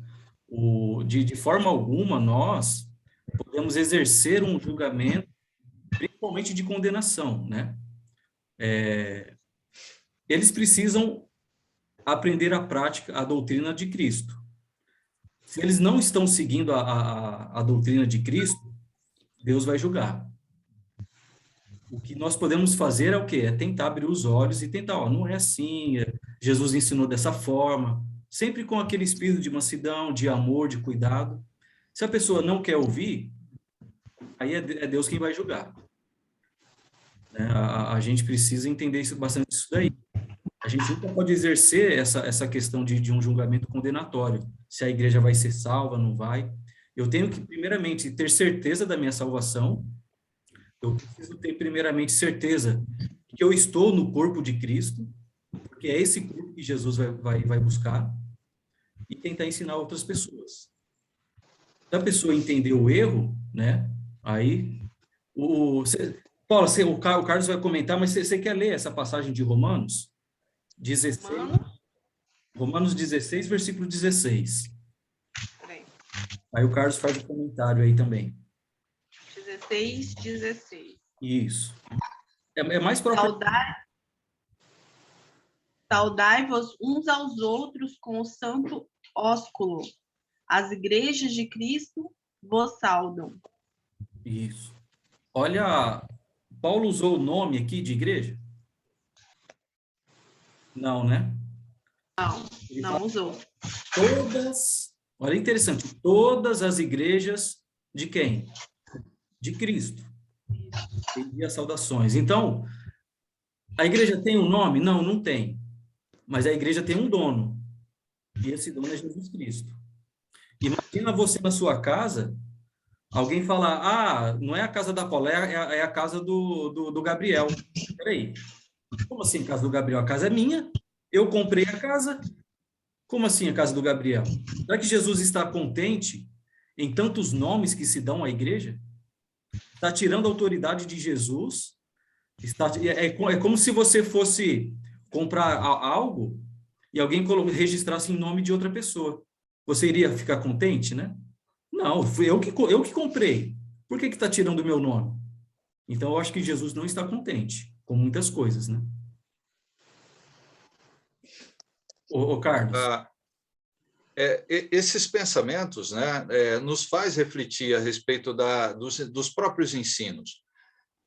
De forma alguma, nós podemos exercer um julgamento, principalmente de condenação, né? Eles precisam aprender a prática, a doutrina de Cristo. Se eles não estão seguindo a doutrina de Cristo, Deus vai julgar. O que nós podemos fazer é o quê? É tentar abrir os olhos e tentar, não é assim, Jesus ensinou dessa forma, sempre com aquele espírito de mansidão, de amor, de cuidado. Se a pessoa não quer ouvir, aí é Deus quem vai julgar. A gente precisa entender bastante isso daí. A gente nunca pode exercer essa questão de um julgamento condenatório, se a igreja vai ser salva, não vai. Eu tenho que, primeiramente, ter certeza da minha salvação. Eu preciso ter, primeiramente, certeza que eu estou no corpo de Cristo, porque é esse corpo que Jesus vai buscar, e tentar ensinar outras pessoas. Se a pessoa entender o erro, né, aí... Paulo, o Carlos vai comentar, mas você quer ler essa passagem de Romanos? 16, Romanos 16, versículo 16. Aí o Carlos faz o comentário aí também. 16. Isso. É mais próprio. Saudai-vos uns aos outros com o santo ósculo. As igrejas de Cristo vos saudam. Isso. Olha, Paulo usou o nome aqui de igreja? Não, né? Não usou. Olha, interessante, todas as igrejas de quem? De Cristo. E as saudações. Então, a igreja tem um nome? Não, não tem. Mas a igreja tem um dono. E esse dono é Jesus Cristo. Imagina você na sua casa, alguém falar, não é a casa da Paula, é a casa do Gabriel. Peraí, como assim a casa do Gabriel? A casa é minha, eu comprei a casa. Como assim a casa do Gabriel? Será que Jesus está contente em tantos nomes que se dão à igreja? Está tirando a autoridade de Jesus? É como se você fosse comprar algo e alguém registrasse em nome de outra pessoa. Você iria ficar contente, né? Não, fui eu que comprei. Por que está tirando o meu nome? Então, eu acho que Jesus não está contente com muitas coisas, né? Ô Carlos. Esses pensamentos, né, nos faz refletir a respeito dos próprios ensinos.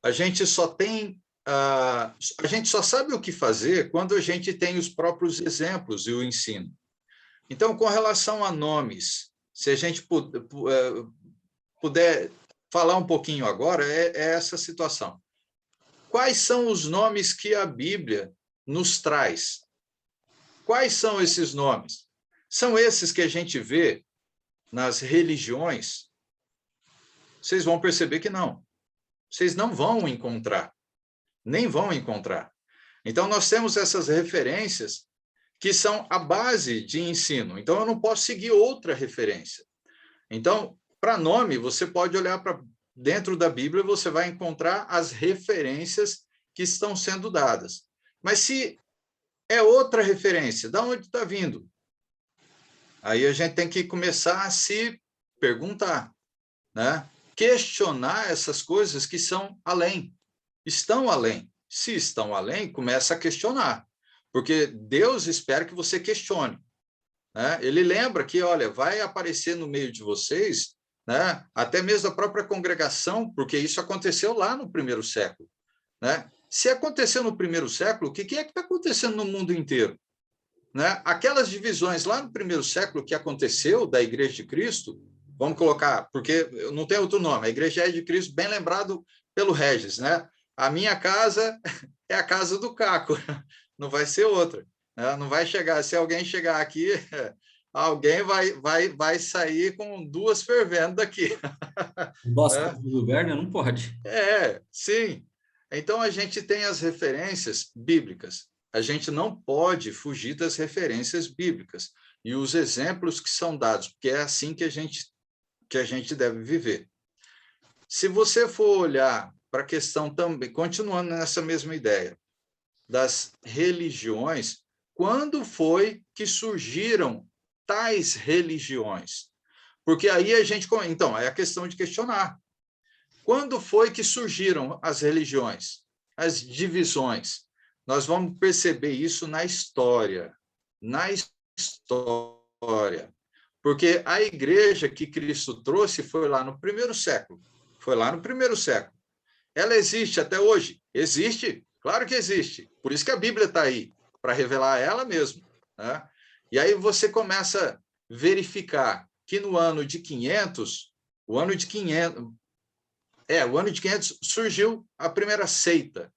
A gente só sabe o que fazer quando a gente tem os próprios exemplos e o ensino. Então, com relação a nomes, se a gente puder falar um pouquinho agora, é essa situação. Quais são os nomes que a Bíblia nos traz? Quais são esses nomes? São esses que a gente vê nas religiões? Vocês vão perceber que não. Vocês não vão encontrar. Nem vão encontrar. Então, nós temos essas referências que são a base de ensino. Então, eu não posso seguir outra referência. Então, para nome, você pode olhar para dentro da Bíblia, você vai encontrar as referências que estão sendo dadas. Mas se é outra referência, de onde está vindo? Aí a gente tem que começar a se perguntar, né? Questionar essas coisas que são além, estão além. Se estão além, começa a questionar, porque Deus espera que você questione, né? Ele lembra que, olha, vai aparecer no meio de vocês, né? Até mesmo a própria congregação, porque isso aconteceu lá no primeiro século, né? Se aconteceu no primeiro século, o que é que está acontecendo no mundo inteiro? Né? Aquelas divisões lá no primeiro século que aconteceu da Igreja de Cristo, vamos colocar, porque não tem outro nome, a Igreja é de Cristo, bem lembrado pelo Regis, né? A minha casa é a casa do Caco, não vai ser outra, né? Não vai chegar, se alguém chegar aqui, alguém vai sair com duas fervendo daqui. Nossa, Né? do Werner não pode. Sim. Então, a gente tem as referências bíblicas. A gente não pode fugir das referências bíblicas e os exemplos que são dados, porque é assim que a gente deve viver. Se você for olhar para a questão também, continuando nessa mesma ideia, das religiões, quando foi que surgiram tais religiões? Porque aí a gente... Então, é a questão de questionar. Quando foi que surgiram as religiões, as divisões? Nós vamos perceber isso na história. Na história. Porque a igreja que Cristo trouxe foi lá no primeiro século. Foi lá no primeiro século. Ela existe até hoje? Existe, claro que existe. Por isso que a Bíblia está aí, para revelar ela mesma. Né? E aí você começa a verificar que no ano de 500, o ano de 500 surgiu a primeira seita.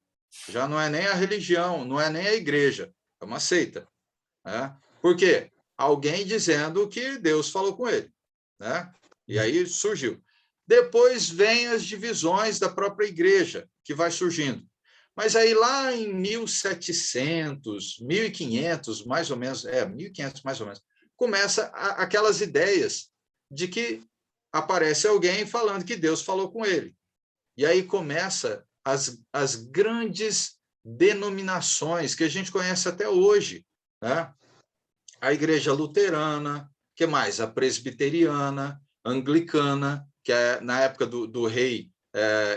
Já não é nem a religião, não é nem a igreja, é uma seita. Né? Por quê? Alguém dizendo que Deus falou com ele. Né? E aí surgiu. Depois vem as divisões da própria igreja, que vai surgindo. Mas aí lá em 1700, 1500, mais ou menos, 1500 mais ou menos, começa aquelas ideias de que aparece alguém falando que Deus falou com ele. E aí começa as grandes denominações que a gente conhece até hoje, né? A igreja luterana, que mais? A presbiteriana, anglicana, que é na época do rei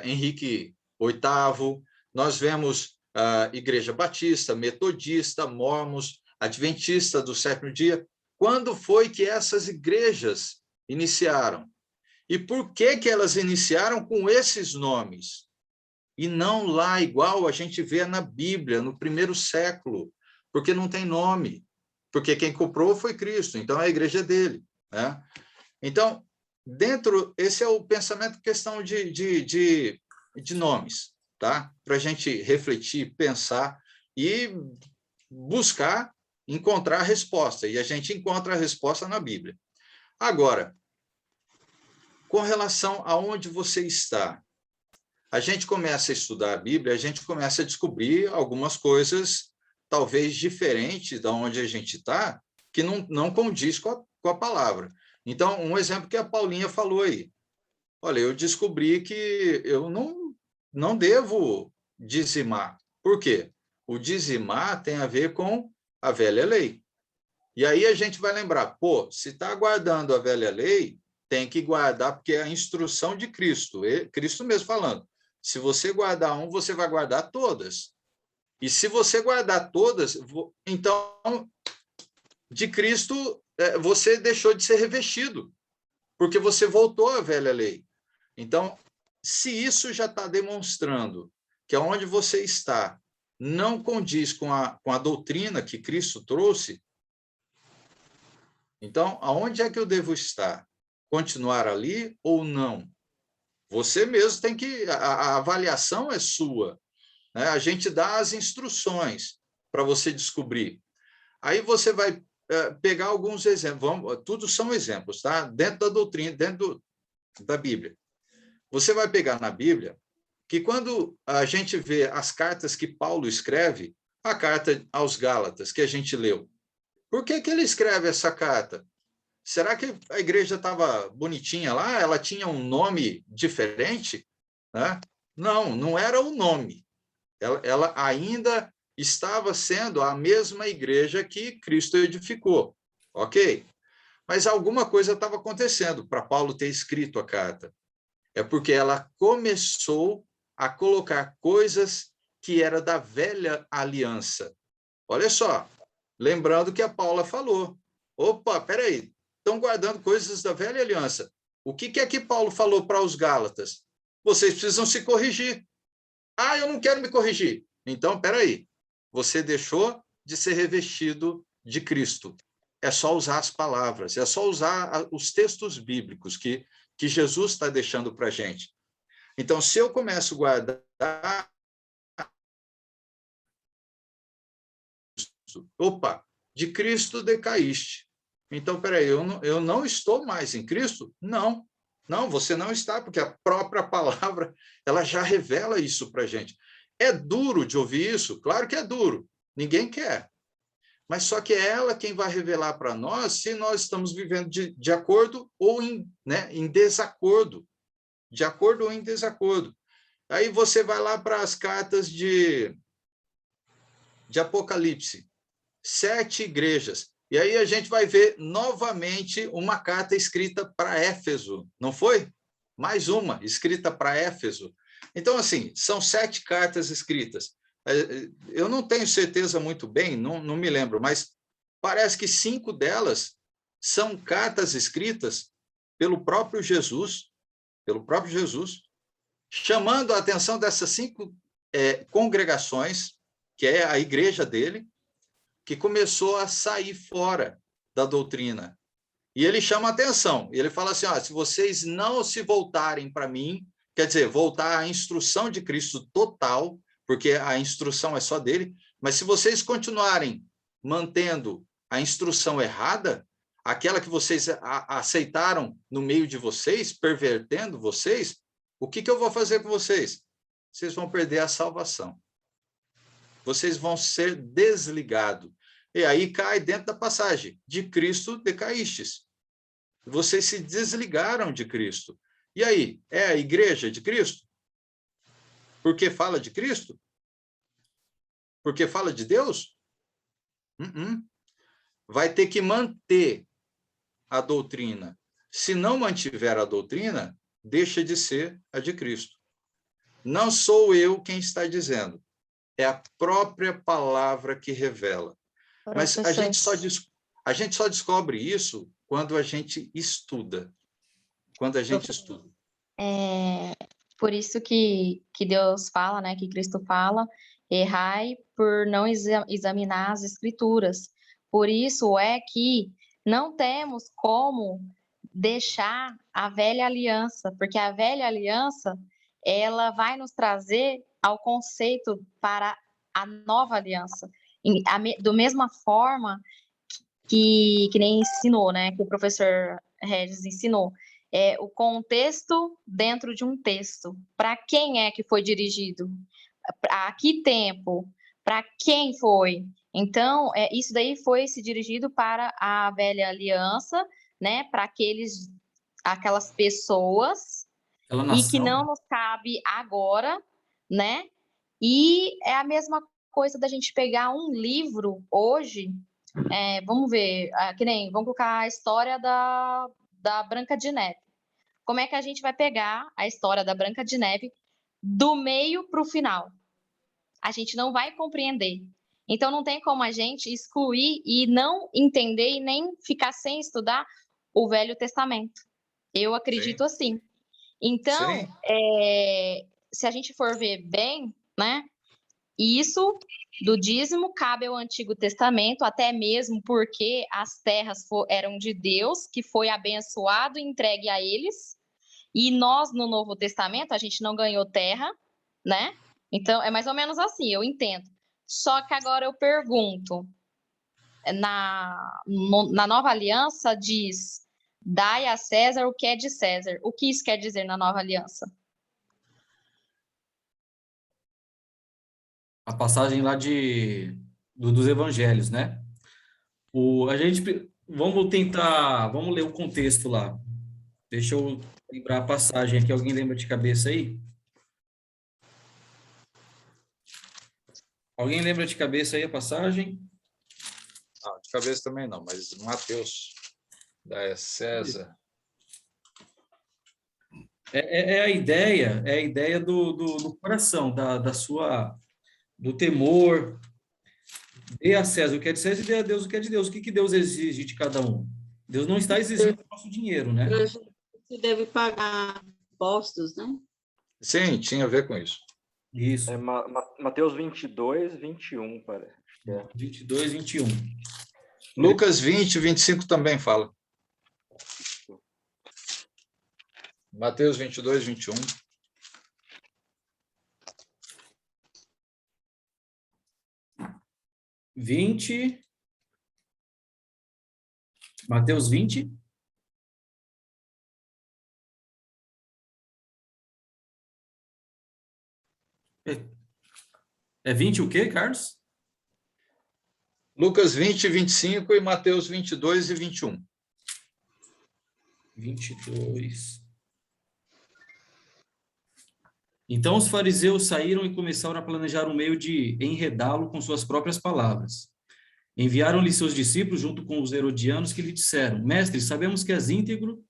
Henrique VIII. Nós vemos a igreja batista, metodista, mormons, adventista do sétimo dia. Quando foi que essas igrejas iniciaram? E por que elas iniciaram com esses nomes? E não lá igual a gente vê na Bíblia, no primeiro século, porque não tem nome. Porque quem comprou foi Cristo, então é a igreja dele. Né? Então, esse é o pensamento, questão de nomes, tá? Para a gente refletir, pensar e buscar encontrar a resposta. E a gente encontra a resposta na Bíblia. Agora, com relação a onde você está, a gente começa a estudar a Bíblia, a gente começa a descobrir algumas coisas talvez diferentes da onde a gente está, que não condiz com a palavra. Então, um exemplo que a Paulinha falou aí. Olha, eu descobri que eu não devo dizimar. Por quê? O dizimar tem a ver com a velha lei. E aí a gente vai lembrar, se está guardando a velha lei, tem que guardar, porque é a instrução de Cristo, Cristo mesmo falando. Se você guardar você vai guardar todas. E se você guardar todas, então, de Cristo, você deixou de ser revestido, porque você voltou à velha lei. Então, se isso já está demonstrando que aonde você está não condiz com a doutrina que Cristo trouxe, então, aonde é que eu devo estar? Continuar ali ou não? Você mesmo tem que... A avaliação é sua. Né? A gente dá as instruções para você descobrir. Aí você vai pegar alguns exemplos. Tudo são exemplos, tá? Dentro da doutrina, dentro da Bíblia. Você vai pegar na Bíblia que quando a gente vê as cartas que Paulo escreve, a carta aos Gálatas, que a gente leu, por que ele escreve essa carta? Será que a igreja estava bonitinha lá? Ela tinha um nome diferente? Né? Não, não era o nome. Ela ainda estava sendo a mesma igreja que Cristo edificou. Ok? Mas alguma coisa estava acontecendo para Paulo ter escrito a carta. É porque ela começou a colocar coisas que era da velha aliança. Olha só, lembrando que a Paula falou. Opa, peraí, estão guardando coisas da velha aliança. O que é que Paulo falou para os Gálatas? Vocês precisam se corrigir. Ah, eu não quero me corrigir. Então, peraí, você deixou de ser revestido de Cristo. É só usar as palavras, é só usar os textos bíblicos que Jesus está deixando para a gente. Então, se eu começo a guardar... Opa, de Cristo decaíste. Então, peraí, eu não estou mais em Cristo? Não, não, você não está, porque a própria palavra ela já revela isso para a gente. É duro de ouvir isso? Claro que é duro, ninguém quer. Mas só que é ela quem vai revelar para nós se nós estamos vivendo de acordo ou em desacordo. De acordo ou em desacordo. Aí você vai lá para as cartas de Apocalipse. 7 igrejas. E aí a gente vai ver novamente uma carta escrita para Éfeso, não foi? Mais uma escrita para Éfeso. Então, assim, são 7 cartas escritas. Eu não tenho certeza muito bem, não me lembro, mas parece que 5 delas são cartas escritas pelo próprio Jesus, chamando a atenção dessas 5 congregações, que é a igreja dele, que começou a sair fora da doutrina. E ele chama a atenção, ele fala assim, se vocês não se voltarem para mim, quer dizer, voltar à instrução de Cristo total, porque a instrução é só dele, mas se vocês continuarem mantendo a instrução errada, aquela que vocês aceitaram no meio de vocês, pervertendo vocês, o que eu vou fazer com vocês? Vocês vão perder a salvação. Vocês vão ser desligados. E aí cai dentro da passagem, de Cristo decaístes. Vocês se desligaram de Cristo. E aí, é a igreja de Cristo? Porque fala de Cristo? Porque fala de Deus? Vai ter que manter a doutrina. Se não mantiver a doutrina, deixa de ser a de Cristo. Não sou eu quem está dizendo. É a própria palavra que revela. Mas a gente só descobre isso quando a gente estuda. Quando a gente estuda. Por isso que Deus fala, né, que Cristo fala, errai por não examinar as Escrituras. Por isso é que não temos como deixar a velha aliança, porque a velha aliança, ela vai nos trazer ao conceito para a nova aliança. Do mesma forma que nem ensinou, né, que o professor Regis ensinou, o contexto dentro de um texto. Para quem é que foi dirigido? A que tempo? Para quem foi? Então, isso daí foi se dirigido para a velha aliança, né, para aquelas pessoas, e que não nos cabe agora, né? E é a mesma coisa da gente pegar um livro hoje, vamos ver, vamos colocar a história da Branca de Neve. Como é que a gente vai pegar a história da Branca de Neve do meio para o final? A gente não vai compreender. Então, não tem como a gente excluir e não entender e nem ficar sem estudar o Velho Testamento. Eu acredito assim. Então, se a gente for ver bem, né, isso do dízimo cabe ao Antigo Testamento, até mesmo porque as terras eram de Deus, que foi abençoado e entregue a eles, e nós, no Novo Testamento, a gente não ganhou terra, né? Então, é mais ou menos assim, eu entendo. Só que agora eu pergunto, na Nova Aliança diz, dai a César o que é de César. O que isso quer dizer na Nova Aliança? A passagem lá dos evangelhos, né? vamos ler o contexto lá. Deixa eu lembrar a passagem aqui. Alguém lembra de cabeça aí? Alguém lembra de cabeça aí a passagem? Ah, de cabeça também não, mas Mateus, da César. É a ideia do coração, do temor. Dê a César o que é de César e dê a Deus o que é de Deus. O que Deus exige de cada um? Deus não está exigindo o nosso dinheiro, né? Você deve pagar impostos, né? Sim, tinha a ver com isso. Isso. Mateus 22, 21, parece. 22, 21. Lucas 20, 25 também fala. Mateus 22, 21. Mateus 20. É 20 o quê, Carlos? Lucas 20, 25 e Mateus 22 e 21. 22. Então os fariseus saíram e começaram a planejar um meio de enredá-lo com suas próprias palavras. Enviaram-lhe seus discípulos junto com os herodianos que lhe disseram: Mestre, sabemos que és íntegro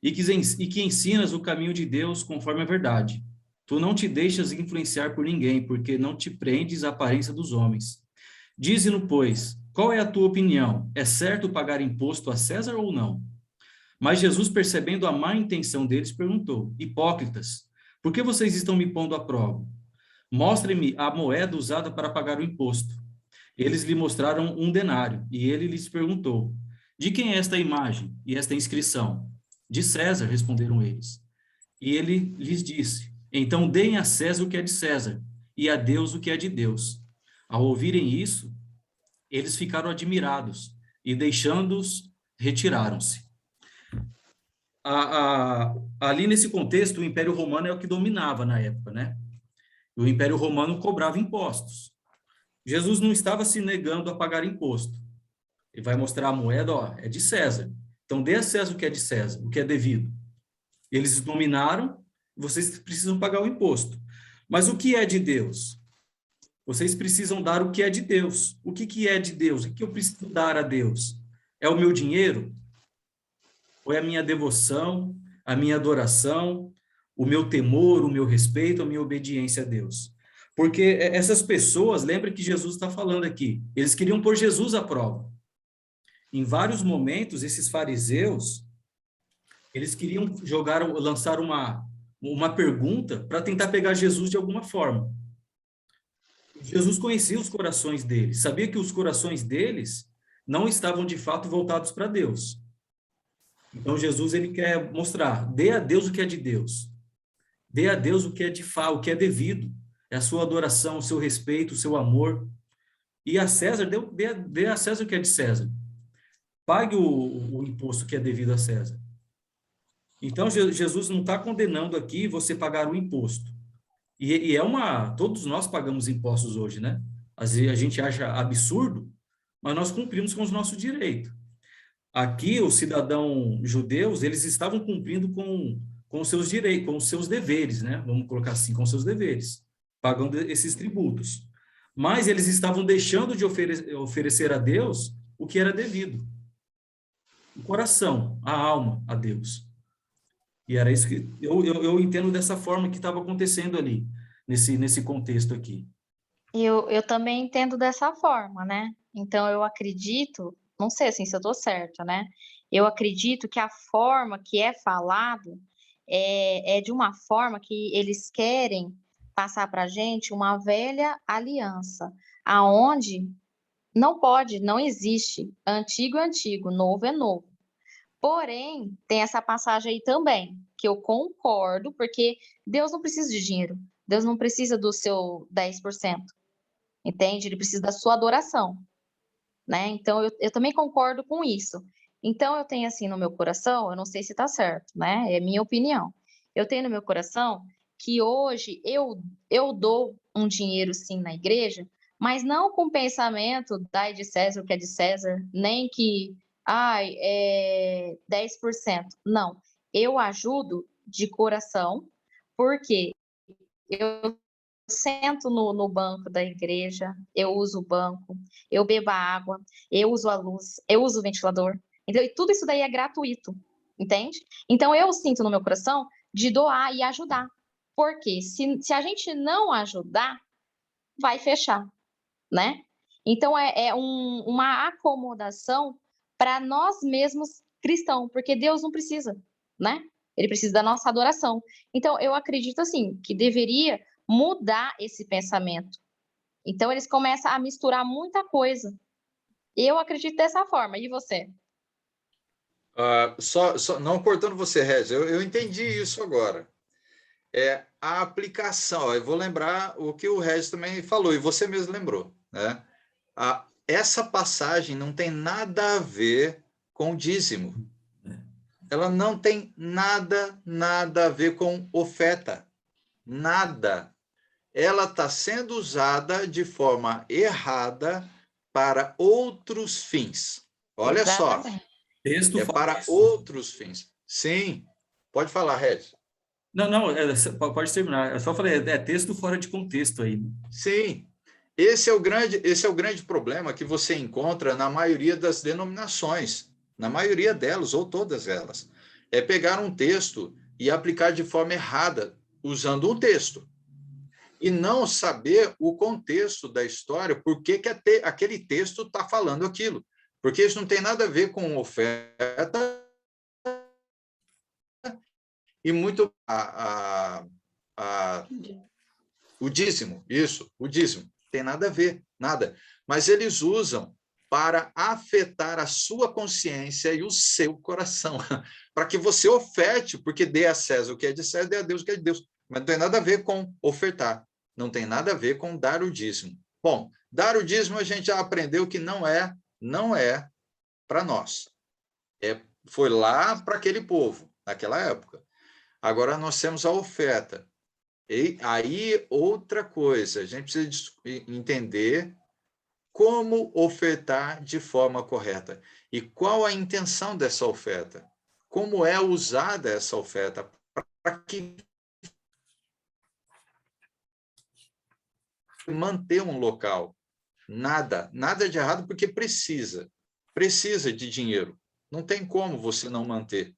e que ensinas o caminho de Deus conforme a verdade. Tu não te deixas influenciar por ninguém, porque não te prendes à aparência dos homens. Dize-nos, pois, qual é a tua opinião? É certo pagar imposto a César ou não? Mas Jesus, percebendo a má intenção deles, perguntou: Hipócritas, por que vocês estão me pondo à prova? Mostrem-me a moeda usada para pagar o imposto. Eles lhe mostraram um denário, e ele lhes perguntou: De quem é esta imagem e esta inscrição? De César, responderam eles. E ele lhes disse: Então deem a César o que é de César, e a Deus o que é de Deus. Ao ouvirem isso, eles ficaram admirados, e deixando-os, retiraram-se. Ali nesse contexto, o Império Romano é o que dominava na época, né? O Império Romano cobrava impostos. Jesus não estava se negando a pagar imposto. Ele vai mostrar a moeda, ó, é de César. Então, dê a César o que é de César, o que é devido. Eles dominaram, vocês precisam pagar o imposto. Mas o que é de Deus? Vocês precisam dar o que é de Deus. O que é de Deus? O que eu preciso dar a Deus? É o meu dinheiro? Ou é a minha devoção, a minha adoração, o meu temor, o meu respeito, a minha obediência a Deus? Porque essas pessoas, lembra que Jesus está falando aqui, eles queriam pôr Jesus à prova. Em vários momentos, esses fariseus, eles queriam lançar uma pergunta para tentar pegar Jesus de alguma forma. Jesus conhecia os corações deles, sabia que os corações deles não estavam de fato voltados para Deus. Então Jesus ele quer mostrar, dê a Deus o que é de Deus. Dê a Deus o que é de fato, o que é devido. É a sua adoração, o seu respeito, o seu amor. E a César, dê a César o que é de César. Pague o imposto que é devido a César. Então, Jesus não está condenando aqui você pagar o imposto. E todos nós pagamos impostos hoje, né? Às vezes a gente acha absurdo, mas nós cumprimos com os nossos direitos. Aqui, os cidadãos judeus, eles estavam cumprindo com os seus direitos, com os seus deveres, né? Vamos colocar assim, com os seus deveres, pagando esses tributos. Mas eles estavam deixando de oferecer a Deus o que era devido. O coração, a alma a Deus. E era isso que eu entendo dessa forma que estava acontecendo ali, nesse contexto aqui. Eu também entendo dessa forma, né? Então, eu acredito, não sei assim se eu estou certa, né? Eu acredito que a forma que é falado é de uma forma que eles querem passar para a gente uma velha aliança, aonde não existe antigo é antigo, novo é novo. Porém, tem essa passagem aí também, que eu concordo, porque Deus não precisa de dinheiro, Deus não precisa do seu 10%. Entende? Ele precisa da sua adoração, né? Então, eu também concordo com isso. Então, eu tenho assim no meu coração, eu não sei se está certo, né? É minha opinião. Eu tenho no meu coração que hoje eu dou um dinheiro sim na igreja, mas não com o pensamento, dai de César o que é de César, nem que Ai, 10%. Não, eu ajudo de coração, porque eu sento no banco da igreja, eu uso o banco, eu bebo a água, eu uso a luz, eu uso o ventilador, entendeu? E tudo isso daí é gratuito, entende? Então, eu sinto no meu coração de doar e ajudar. Porque se a gente não ajudar, vai fechar, né? Então, uma acomodação para nós mesmos cristãos, porque Deus não precisa, né? Ele precisa da nossa adoração. Então, eu acredito, assim, que deveria mudar esse pensamento. Então, eles começam a misturar muita coisa. Eu acredito dessa forma. E você? Não cortando você, Regis, eu entendi isso agora. A aplicação, ó, eu vou lembrar o que o Regis também falou, e você mesmo lembrou, né? Essa passagem não tem nada a ver com o dízimo. Ela não tem nada a ver com oferta. Nada. Ela está sendo usada de forma errada para outros fins. Olha só, Texto fala para isso. outros fins. Sim, pode falar, Regis. Não, pode terminar. Eu só falei, é texto fora de contexto aí. Sim, esse é o grande problema que você encontra na maioria das denominações, na maioria delas, ou todas elas. É pegar um texto e aplicar de forma errada, usando um texto. E não saber o contexto da história, por que aquele texto está falando aquilo. Porque isso não tem nada a ver com oferta e muito o dízimo, isso, o dízimo. Tem nada a ver, nada. Mas eles usam para afetar a sua consciência e o seu coração, para que você oferte, porque dê a César o que é de César, dê a Deus o que é de Deus. Mas não tem nada a ver com ofertar, não tem nada a ver com dar o dízimo. Bom, dar o dízimo a gente já aprendeu que não é para nós. Foi lá para aquele povo, naquela época. Agora nós temos a oferta. E aí, outra coisa, a gente precisa entender como ofertar de forma correta e qual a intenção dessa oferta, como é usada essa oferta para que manter um local. Nada de errado, porque precisa de dinheiro. Não tem como você não manter,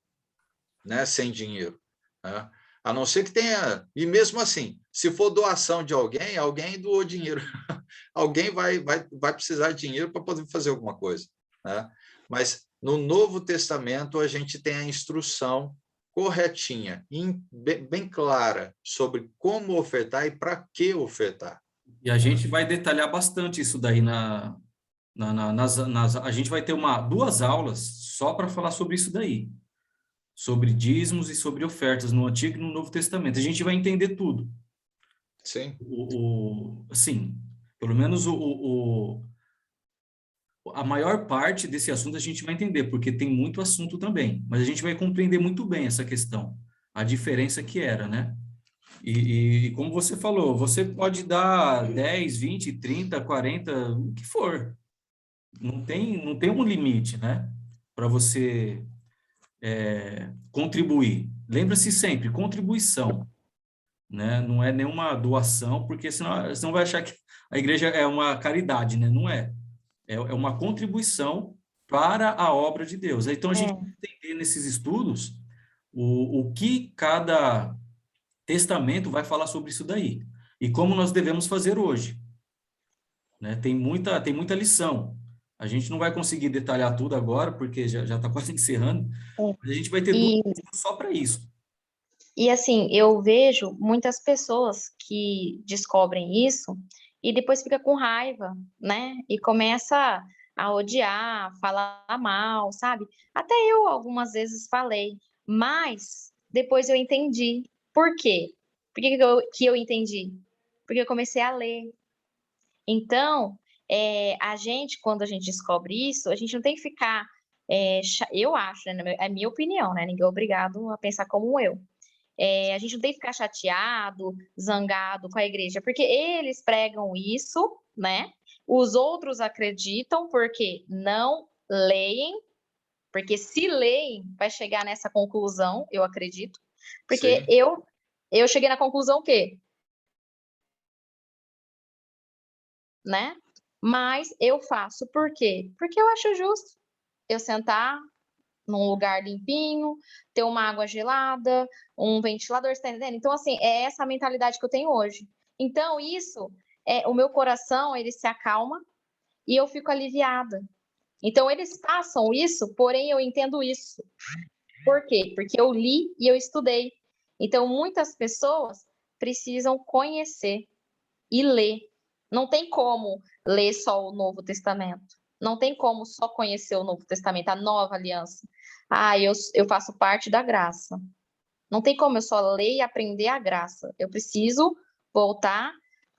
né, sem dinheiro, né? A não ser que tenha, e mesmo assim, se for doação de alguém doou dinheiro. Alguém vai precisar de dinheiro para poder fazer alguma coisa, né? Mas no Novo Testamento a gente tem a instrução corretinha, bem clara, sobre como ofertar e para que ofertar. E a gente vai detalhar bastante isso daí a gente vai ter duas aulas só para falar sobre isso daí, sobre dízimos e sobre ofertas no Antigo e no Novo Testamento. A gente vai entender tudo. Sim. Assim, pelo menos a maior parte desse assunto a gente vai entender, porque tem muito assunto também, mas a gente vai compreender muito bem essa questão, a diferença que era, né? E como você falou, você pode dar 10, 20, 30, 40, o que for. Não tem um limite, né? Para você contribuir. Lembra-se sempre, contribuição, né? Não é nenhuma doação, porque senão vai achar que a igreja é uma caridade, né? Não é. É uma contribuição para a obra de Deus. Então, a gente tem que entender nesses estudos o que cada testamento vai falar sobre isso daí. E como nós devemos fazer hoje. Né? Tem muita lição. A gente não vai conseguir detalhar tudo agora, porque já está quase encerrando. Mas a gente vai ter duas só para isso. E assim, eu vejo muitas pessoas que descobrem isso e depois fica com raiva, né? E começa a odiar, falar mal, sabe? Até eu algumas vezes falei, mas depois eu entendi. Por quê? Por que eu entendi? Porque eu comecei a ler. Então, a gente, quando a gente descobre isso, a gente não tem que ficar. Eu acho, né? É a minha opinião, né? Ninguém é obrigado a pensar como eu. A gente não tem que ficar chateado, zangado com a igreja, porque eles pregam isso, né? Os outros acreditam porque não leem Porque se lei vai chegar nessa conclusão, eu acredito. Porque Sim. eu cheguei na conclusão que, né? Mas eu faço por quê? Porque eu acho justo eu sentar num lugar limpinho, ter uma água gelada, um ventilador, você tá entendendo? Então, assim, é essa a mentalidade que eu tenho hoje. Então, isso, o meu coração, ele se acalma e eu fico aliviada. Então, eles passam isso, porém eu entendo isso. Por quê? Porque eu li e eu estudei. Então, muitas pessoas precisam conhecer e ler. Não tem como ler só o Novo Testamento. Não tem como só conhecer o Novo Testamento, a nova aliança. Eu faço parte da graça. Não tem como eu só ler e aprender a graça. Eu preciso voltar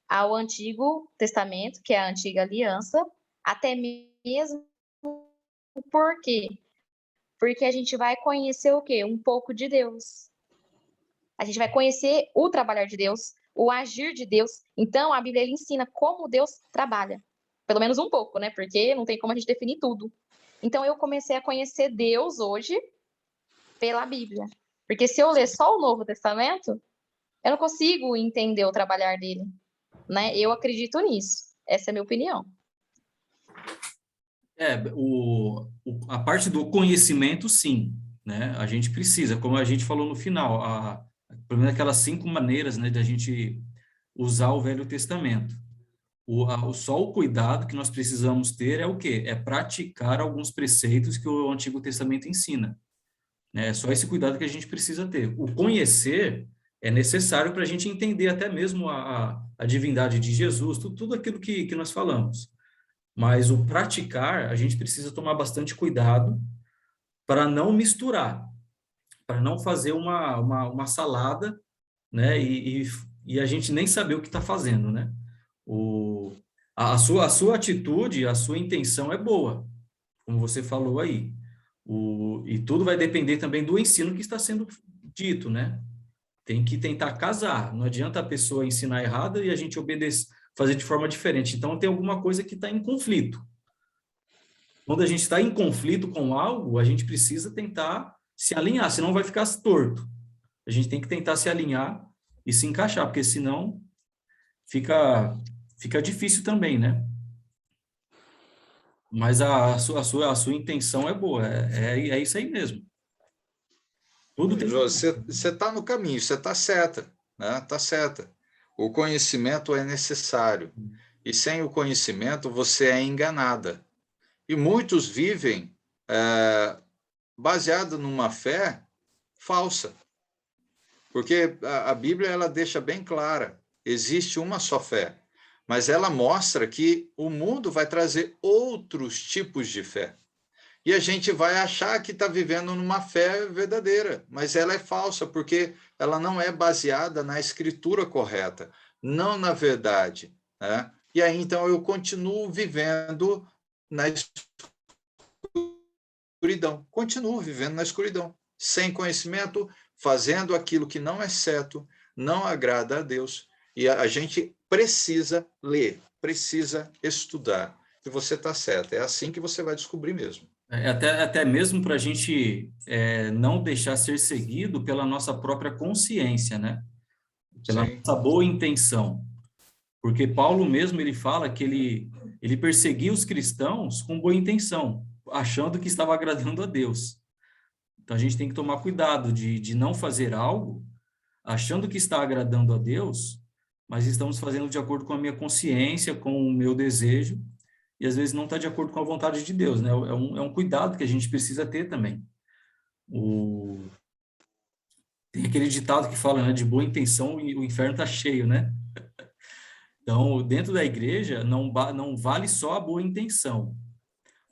ao Antigo Testamento, que é a antiga aliança, até mesmo por quê? Porque a gente vai conhecer o quê? Um pouco de Deus. A gente vai conhecer o trabalhar de Deus, o agir de Deus. Então, a Bíblia ensina como Deus trabalha. Pelo menos um pouco, né? Porque não tem como a gente definir tudo. Então, eu comecei a conhecer Deus hoje pela Bíblia. Porque se eu ler só o Novo Testamento, eu não consigo entender o trabalhar dele, né? Eu acredito nisso. Essa é a minha opinião. A parte do conhecimento, sim, né? A gente precisa, como a gente falou no final, pelo menos aquelas 5 maneiras, né, de a gente usar o Velho Testamento. Só o cuidado que nós precisamos ter é o quê? É praticar alguns preceitos que o Antigo Testamento ensina. É só esse cuidado que a gente precisa ter. O conhecer é necessário para a gente entender até mesmo a divindade de Jesus, tudo aquilo que nós falamos. Mas o praticar, a gente precisa tomar bastante cuidado para não misturar, para não fazer uma salada, né? E a gente nem saber o que está fazendo, né? A sua atitude, a sua intenção é boa, como você falou aí. E tudo vai depender também do ensino que está sendo dito, né? Tem que tentar casar. Não adianta a pessoa ensinar errado e a gente obedecer, fazer de forma diferente. Então, tem alguma coisa que está em conflito. Quando a gente está em conflito com algo, a gente precisa tentar se alinhar, senão vai ficar torto. A gente tem que tentar se alinhar e se encaixar, porque senão fica difícil também, né? Mas a sua intenção é boa, é isso aí mesmo. Tudo tem... Você está no caminho, você está certa, né? Está certa. O conhecimento é necessário. E sem o conhecimento, você é enganada. E muitos vivem baseado numa fé falsa. Porque a Bíblia ela deixa bem clara, existe uma só fé. Mas ela mostra que o mundo vai trazer outros tipos de fé. E a gente vai achar que está vivendo numa fé verdadeira, mas ela é falsa, porque ela não é baseada na escritura correta, não na verdade, né? E aí, então, eu continuo vivendo na escuridão, continuo vivendo na escuridão, sem conhecimento, fazendo aquilo que não é certo, não agrada a Deus. E a gente precisa ler, precisa estudar. E você está certo, é assim que você vai descobrir mesmo. Até mesmo para a gente não deixar ser seguido pela nossa própria consciência, né? Pela Sim. nossa boa intenção. Porque Paulo mesmo, ele fala que ele perseguia os cristãos com boa intenção, achando que estava agradando a Deus. Então, a gente tem que tomar cuidado de não fazer algo achando que está agradando a Deus, mas estamos fazendo de acordo com a minha consciência, com o meu desejo, e às vezes não está de acordo com a vontade de Deus, né? É um cuidado que a gente precisa ter também. Tem aquele ditado que fala, né, de boa intenção o inferno está cheio, né? Então, dentro da igreja, não vale só a boa intenção.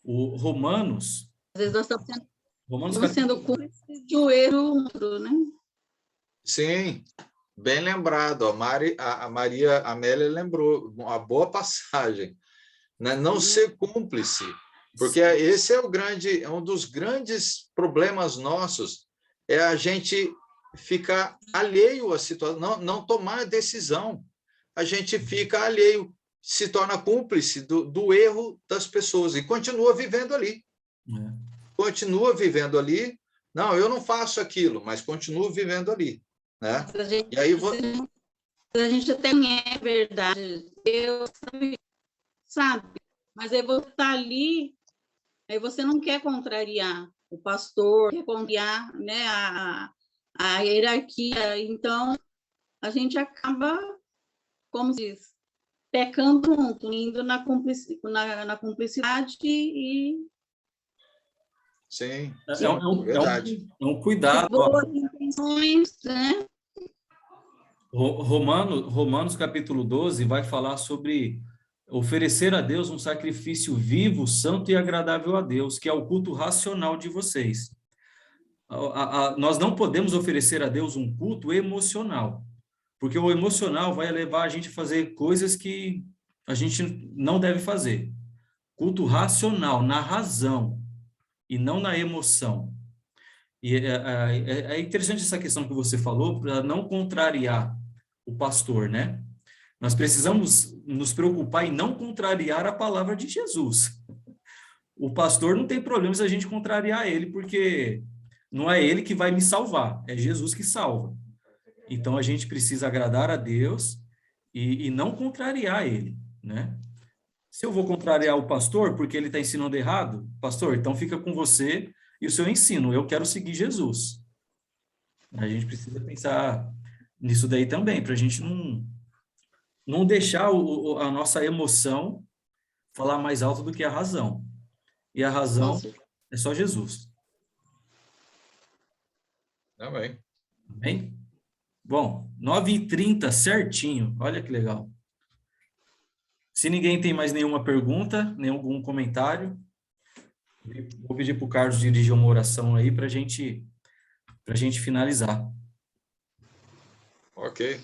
O Romanos... Às vezes nós estamos sendo cúmplices de um erro outro, né? Sim, bem lembrado. A Maria Amélia lembrou uma boa passagem. Né? Não ser cúmplice, porque esse é um dos grandes problemas nossos, é a gente ficar alheio à situação, não tomar decisão. A gente fica alheio, se torna cúmplice do erro das pessoas e continua vivendo ali. continua vivendo ali. Não, eu não faço aquilo, mas continuo vivendo ali, né? E aí a gente até é verdade, Deus sabe, mas aí você está ali, aí você não quer contrariar o pastor, quer contrariar, né, a hierarquia, então a gente acaba, como se diz, pecando junto, indo na cumplicidade e... Sim, verdade. É um cuidado. Boas intenções, né? Romanos capítulo 12 vai falar sobre oferecer a Deus um sacrifício vivo, santo e agradável a Deus, que é o culto racional de vocês. Nós não podemos oferecer a Deus um culto emocional, porque o emocional vai levar a gente a fazer coisas que a gente não deve fazer. Culto racional, na razão, e não na emoção. E é interessante essa questão que você falou, para não contrariar o pastor, né? Nós precisamos nos preocupar em não contrariar a palavra de Jesus. O pastor não tem problema se a gente contrariar ele, porque não é ele que vai me salvar, é Jesus que salva. Então, a gente precisa agradar a Deus e não contrariar ele, né? Se eu vou contrariar o pastor porque ele está ensinando errado, pastor, então fica com você e o seu ensino. Eu quero seguir Jesus. A gente precisa pensar nisso daí também, para a gente não deixar a nossa emoção falar mais alto do que a razão. E a razão é só Jesus. Amém. Amém? Bom, 9h30, certinho. Olha que legal. Se ninguém tem mais nenhuma pergunta, nenhum comentário, vou pedir para o Carlos dirigir uma oração aí para a gente finalizar. Ok.